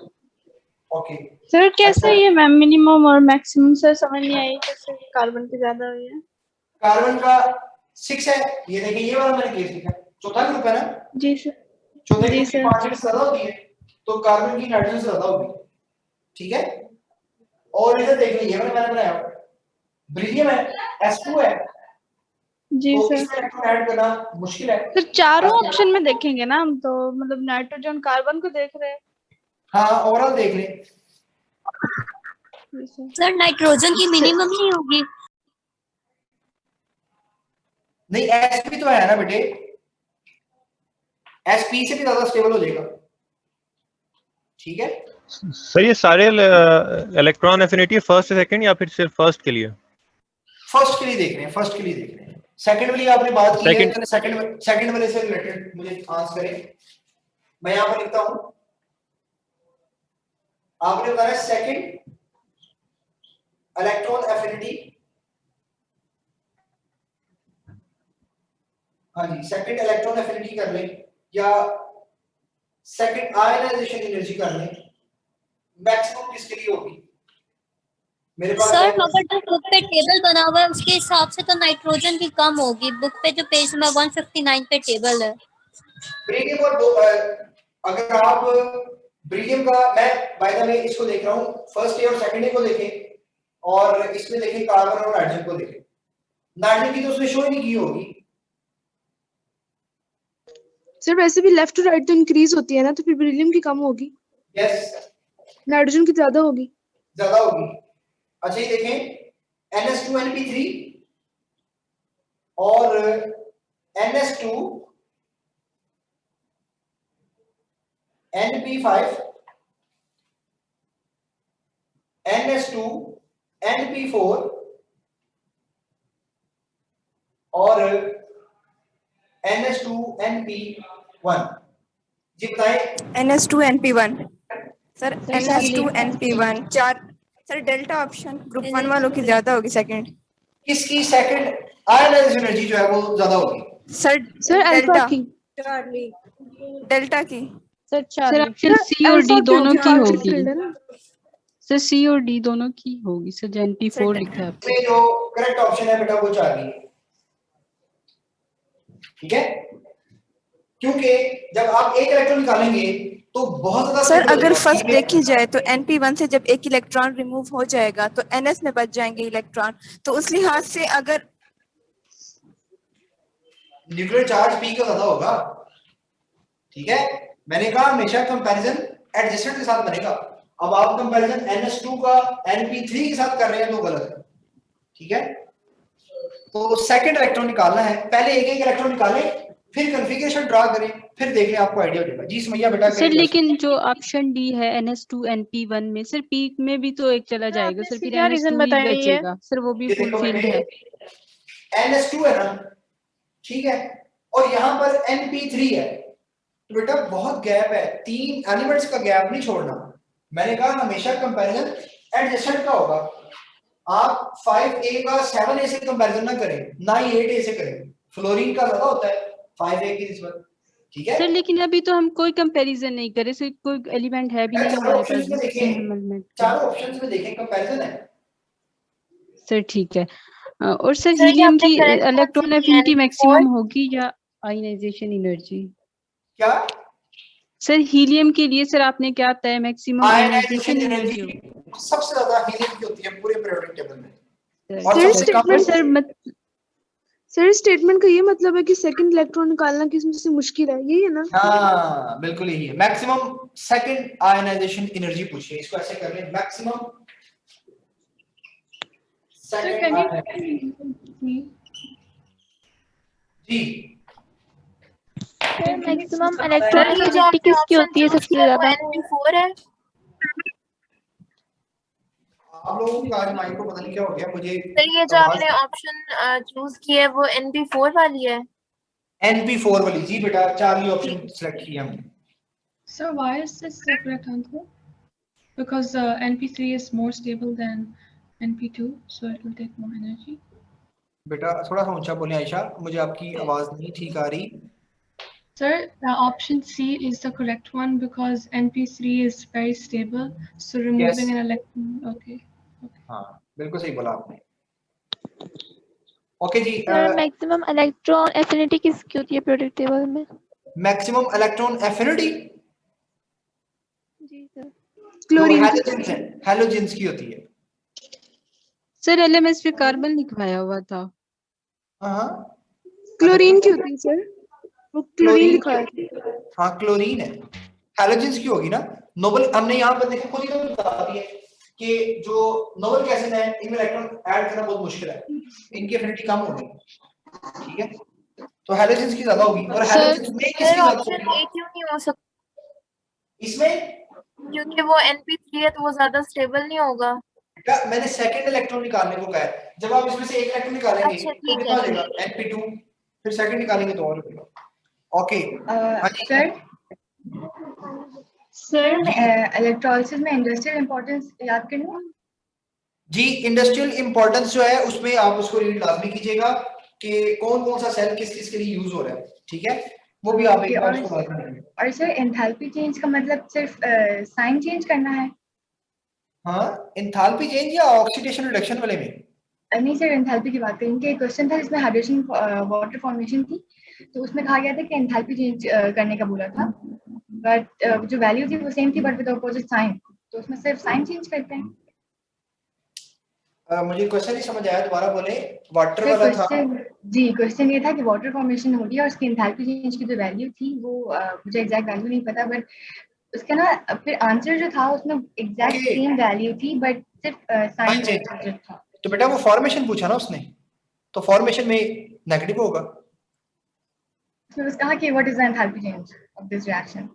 ओके सर कैसे ये मैम मिनिमम और मैक्सिमम सर समझ नहीं आई, कैसे कार्बन की ज्यादा हुई है? कार्बन का 6 है, ये देखिए ये वाला मैंने केस लिखा है, चौथा ग्रुप है ना। जी सर। चौथे जी ग्रुप की सर। 5 से ज्यादा होती है, तो कार्बन की नाइट्रोजन से ज्यादा होगी, ठीक है। और इधर देख लीजिए, मैंने बनाया बेरिलियम है, S2 है, जी तो सर। इसमें इलेक्ट्रॉन ऐड करना मुश्किल है। सर चारों ऑप्शन में देखेंगे ना हम, तो मतलब नाइट्रोजन कार्बन को देख रहे हैं। हाँ ओवरऑल देख लें। सर नाइट्रोजन की मिनिमम नहीं होगी? नहीं, sp तो है ना बेटे, sp से भी ज्यादा स्टेबल हो जाएगा, ठीक है। सर ये सारे इलेक्ट्रॉन एफिनिटी फर्स्ट सेकंड या फिर सिर्फ फर्स्ट के लिए? फर्स्ट के लिए देख रहे हैं, फर्स्ट के लिए देख रहे हैं। सेकंड वाली आपने बात की है, तो सेकंड वाले से रिलेटेड मुझे आंसर करें। मैं यहां पर लिखता हूं, आपने बताया सेकंड इलेक्ट्रॉन एफिनिटी, हाँ जी, सेकंड इलेक्ट्रॉन एफिनिटी कर लें या सेकंड आयनाइजेशन एनर्जी कर लें, मैक्सिमम किसके लिए होगी? मेरे पास सर मगर जो बुक पे टेबल बना हुआ है उसके हिसाब से तो नाइट्रोजन की कम होगी। बुक पे जो पेज नंबर 159 पे टेबल है। बेरिलियम और अगर आप बेरिलियम का, मैं बाय द वे इसको देख रहा हूं, फर्स्ट ए और सेकंड ए को देखें और इसमें देखें कार्बन और नाइट्रोजन को देखें। नाइट्रोजन की तो उसने शो ही नहीं की होगी सर, वैसे भी लेफ्ट टू राइट तो इंक्रीज होती है ना, तो फिर बेरिलियम की कम होगी। यस, नाइट्रोजन की ज्यादा होगी। ज्यादा होगी। अच्छा ये देखें NS2NP3 और NS2 NP5 NS2 NP4 और NS2 NP1, जी बताएं। NS2NP1 सर, NS2NP1 चार सर। डेल्टा ऑप्शन ग्रुप 1 वालों की ज्यादा होगी सेकंड। किसकी सेकंड आयनाइजेशन एनर्जी जो है वो ज्यादा होगी? सर अल्फा की। डेल्टा की। सर सर ऑप्शन सी और डी दोनों की होगी। फील्ड है ना। सर सी और डी दोनों की होगी सर, जो NP4 लिखा है। इसमें जो करेक्ट ऑप्शन है बेटा वो 4 ही है, ठीक है। क्योंकि जब आप एक इलेक्ट्रॉन निकालेंगे तो बहुत ज्यादा सर अगर फर्स्ट देखी जाए तो NP1 से जब एक इलेक्ट्रॉन रिमूव हो जाएगा तो NS में बच जाएंगे इलेक्ट्रॉन, तो उस लिहाज से अगर न्यूक्लियर चार्ज P का ज्यादा होगा, ठीक है। मैंने कहा हमेशा कंपैरिजन एडजेसेंट के साथ बनेगा। अब आप कंपैरिजन NS2 का NP3 के साथ कर रहे हैं तो गलत है, ठीक है। तो सेकंड इलेक्ट्रॉन निकालना है, पहले एक एक इलेक्ट्रॉन निकालें, फिर कॉन्फ़िगरेशन ड्रा करें, फिर देख लें, आपको आइडिया हो जाएगा। जी समैया बेटा। सर लेकिन जो ऑप्शन डी है NS2NP1 में सर पी में भी तो एक चला जाएगा सर, फिर क्या रीजन NS2 ही बताया ये? बचेगा सर, वो भी फुल फील्ड है। NS2 है ना, ठीक है, और यहाँ पर NP3 है, तो बेटा बहुत गैप है, 3 एलिमेंट्स का गैप नहीं छोड़ना। मैंने कहा हमेशा कंपैरिजन एडजेसेंट का होगा। आप 5A का 7A से कंपैरिजन ना करें, ना ही 8A से करें। फ्लोरीन का ज्यादा होता है 5A की निस्बत, ठीक है। सर लेकिन अभी तो हम कोई कंपैरिजन नहीं करे सर, कोई एलिमेंट है भी नहीं हमारे पास जिससे हम एलिमेंट। चारों ऑप्शंस में देखें कंपैरिजन है, सर ठीक है। और सर सर, ये हीलियम आपने की correct कौन सी इलेक्ट्रॉन दी? Affinity NP4? मैक्सिमम होगी या आयनाइजेशन एनर्जी? क्या सर हीलियम के लिए सर आपने क्या बताया, मैक्सिमम आयनाइजेशन आयनाइजेशन एनर्जी होगी? एनर्जी सबसे ज्यादा हीलियम की होती है पूरे पीरियोडिक टेबल में, सर और सर सबसे कम और सर सर स्टेटमेंट का ये मतलब है कि सेकंड इलेक्ट्रॉन निकालना किसमें से मुश्किल है, यही है ना? हाँ बिल्कुल यही है। मैक्सिमम सेकंड आयनाइजेशन एनर्जी पूछिए, इसको ऐसे कर लें, मैक्सिमम सर सेकंड जी सर मैक्सिमम सर, इलेक्ट्रॉन ये जो एफिनिटी आपने किसकी ऑप्शन होती है चूज सबसे किया वो ज्यादा? NP4 है। आप लोगों का आज माइक को पता नहीं क्या हो गया, मुझे सर, ये जो आवाज आपने ऑप्शन चूज किया है वो NP4 वाली है। NP4 वाली, जी बेटा 4 ऑप्शन सेलेक्ट किए हमने। So why is this the correct answer? Because NP3 is more stable than NP2, so it will take more energy. बेटा थोड़ा सा ऊंचा बोले आयशा, मुझे आपकी आवाज नहीं ठीक आ रही। Sir, option C is the correct one because NP3 is very stable, so removing an electron. Okay. हाँ बिल्कुल सही बोला आपने। ओके जी, सर मैक्सिमम इलेक्ट्रॉन एफिनिटी किसकी होती है पीरियोडिक टेबल में? मैक्सिमम इलेक्ट्रॉन एफिनिटी जी सर। क्लोरीन की। हैलोजेंस है, हैलोजेंस की होती है। सर एलएमएस पे कार्बन लिखवाया हुआ था। हाँ क्लोरीन की होती है सर, वो क्लोरीन लिखा है। हाँ क्लोरीन है, हैलोजेंस की होगी ना। नोबल हमने यहाँ पर देखो खुद ही तो बता दिया कि जो नोबल गैसेस हैं इनमें इलेक्ट्रॉन ऐड करना बहुत मुश्किल है, इनकी एफिनिटी कम होगी, ठीक है, तो हैलोजेंस की ज्यादा होगी। और हैलोजेंस में किसकी ज्यादा ऑप्शन होगी ए क्यों नहीं हो सकता? इसमें? क्योंकि वो NP3 है तो वो ज्यादा स्टेबल नहीं होगा। क्या मैंने सेकंड इलेक्ट्रॉन निकालने को कहा है, जब आप इसमें से एक इलेक्ट्रॉन निकालेंगे अच्छा, तो ठीक कितना है, हो जाएगा? NP2, फिर सेकंड निकालेंगे तो और होगा। ओके सर इलेक्ट्रोलिसिस में इंडस्ट्रियल इंपॉर्टेंस याद करना। जी, इंडस्ट्रियल इंपॉर्टेंस जो है उसमें आप उसको रीड लाजमी कीजिएगा कि कौन कौन सा सेल किस किस के लिए यूज हो रहा है, ठीक है, वो भी आप एक बार उसको लाजमी करेंगे। और सर एंथैल्पी चेंज का मतलब सिर्फ साइन चेंज करना है? हाँ, एंथैल्पी चेंज या ऑक्सीडेशन रिडक्शन वाले में? नहीं सर, एंथैल्पी की बात करें कि एक क्वेश्चन था जिसमें हाइड्रेशन वाटर फॉर्मेशन थी, तो उसमें कहा गया था कि एंथैल्पी चेंज करने का बोला था, बट जो वैल्यू थी वो सेम थी बट विद अपोजिट साइन, तो उसमें सिर्फ साइन चेंज करते हैं। मुझे क्वेश्चन नहीं समझ आया, दोबारा बोले। वाटर वाला था जी, क्वेश्चन ये था कि वाटर फॉर्मेशन हो रही है और उसकी एंथैल्पी चेंज की जो वैल्यू थी वो मुझे एग्जैक्ट वैल्यू नहीं पता, बट उसका ना फिर आंसर जो था उसमें एग्जैक्ट सेम वैल्यू थी बट सिर्फ साइन चेंज था। तो बेटा वो फॉर्मेशन पूछा ना उसने, तो फॉर्मेशन में नेगेटिव होगा। उसने बस कहा कि what is the enthalpy change of this reaction,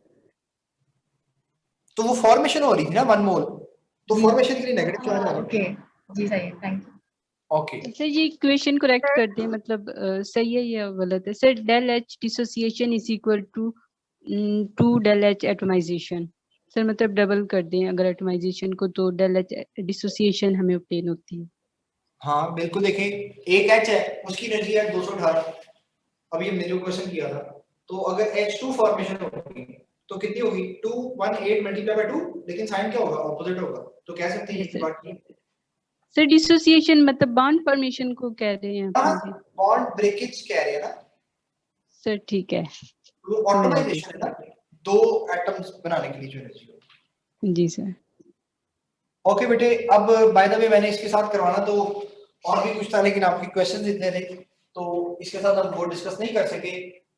तो वो फॉर्मेशन हो रही थी ना 1 मोल, तो फॉर्मेशन के लिए नेगेटिव क्यों आएगा? ओके जी, सही है, थैंक यू। ओके सर ये इक्वेशन करेक्ट कर दें, मतलब सही है या गलत है? Sir del H dissociation is equal to del H atomization. Sir मतलब डबल कर दें अगर एटमाइजेशन को, तो डेल एच डिसोसिएशन हमें ऑब्टेन होती है। हाँ बिल्कुल, देखें एक H है उसकी एनर्जी है 218, अभी हमने जो क्वेश्चन किया था, तो अगर H2 फॉर्मेशन होगी तो कितनी होगी? 218 मल्टीप्लाई बाय 2, लेकिन साइन क्या होगा? ऑपोजिट होगा, तो कह सकते हैं ये बात की। सर डिसोसिएशन मतलब बॉन्ड फॉर्मेशन को कह रहे हैं अपन? बॉन्ड ब्रेकेज कह रहे हैं ना सर ठीक है, वो ऑटोमाइजेशन है ना, 2 एटम्स बनाने के लिए जो एनर्जी। जी सर। ओके बेटे, अब बाय द वे मैंने इसके साथ करवाना तो और भी कुछ था, लेकिन आपके क्वेश्चंस इतने थे तो इसके साथ हम वो डिस्कस नहीं कर सके।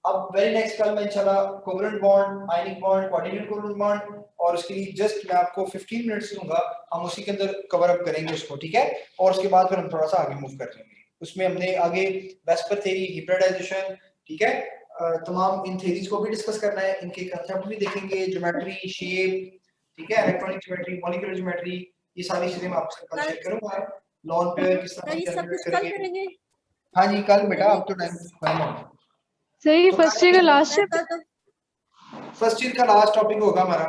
अब वेरी नेक्स्ट कल मैं इंशाल्लाह covalent bond, ionic bond, coordinated covalent bond, और उसके लिए जस्ट मैं आपको 15 मिनट्स दूंगा, हम उसी के अंदर कवर अप करेंगे उसको, ठीक है, और उसके बाद फिर हम थोड़ा सा आगे मूव कर लेंगे। उसमें हमने आगे वेस्पर थ्योरी, हिब्रिडाइजेशन, ठीक है, तमाम इन थ्योरीज को भी डिस्कस करना है, इनके कंसेप्ट भी देखेंगे, ज्योमेट्री, शेप, ठीक है, इलेक्ट्रॉनिक ज्योमेट्री, मॉलिक्यूलर ज्योमेट्री, ये सारी चीजें मैं आपसे कल शेयर करूंगा। लॉन पेयर किस तरह से कैलकुलेट करेंगे। हाँ जी कल बेटा, अब तो टाइम खत्म हो गया। सही, फर्स्ट ईयर का लास्ट फर्स्ट ईयर का लास्ट टॉपिक होगा हमारा,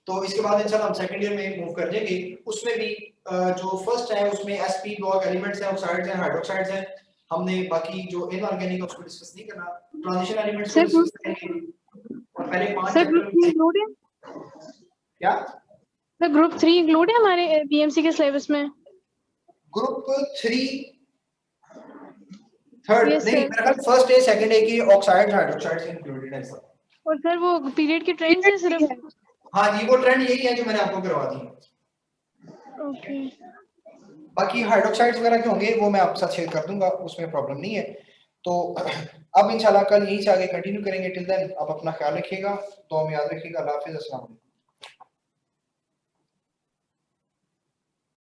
तो इसके बाद इंशाल्लाह हम सेकंड ईयर में मूव कर जाएंगे। उसमें भी जो फर्स्ट है उसमें sp ब्लॉक एलिमेंट्स हैं, ऑक्साइड्स हैं, हाइड्रोक्साइड्स हैं, हमने बाकी जो इनऑर्गेनिक उसको डिस्कस नहीं करना, ट्रांजिशन एलिमेंट्स को डिस्कस करेंगे, और पहले 5 चैप्टर इंक्लूड है क्या द ग्रुप 3 इंक्लूड है हमारे बीएमसी के सिलेबस में? ग्रुप 3 थर्ड Yes, नहीं sir. मेरा ख्याल फर्स्ट ए सेकंड ए की ऑक्साइड हाइड्रोक्साइड्स इंक्लूडेड है सब। और सर वो पीरियड की ट्रेंड है सिर्फ। हाँ जी वो ट्रेंड यही है जो मैंने आपको करवा दी। ओके बाकी हाइड्रोक्साइड्स वगैरह के होंगे वो मैं आपके साथ शेयर कर दूंगा, उसमें प्रॉब्लम नहीं है। तो अब इंशाल्लाह कल यहीं से आगे कंटिन्यू करेंगे। टिल देन आप अपना ख्याल रखिएगा, तो हमें याद रखिएगा। अल्लाह हाफिज़, अस्सलाम वालेकुम।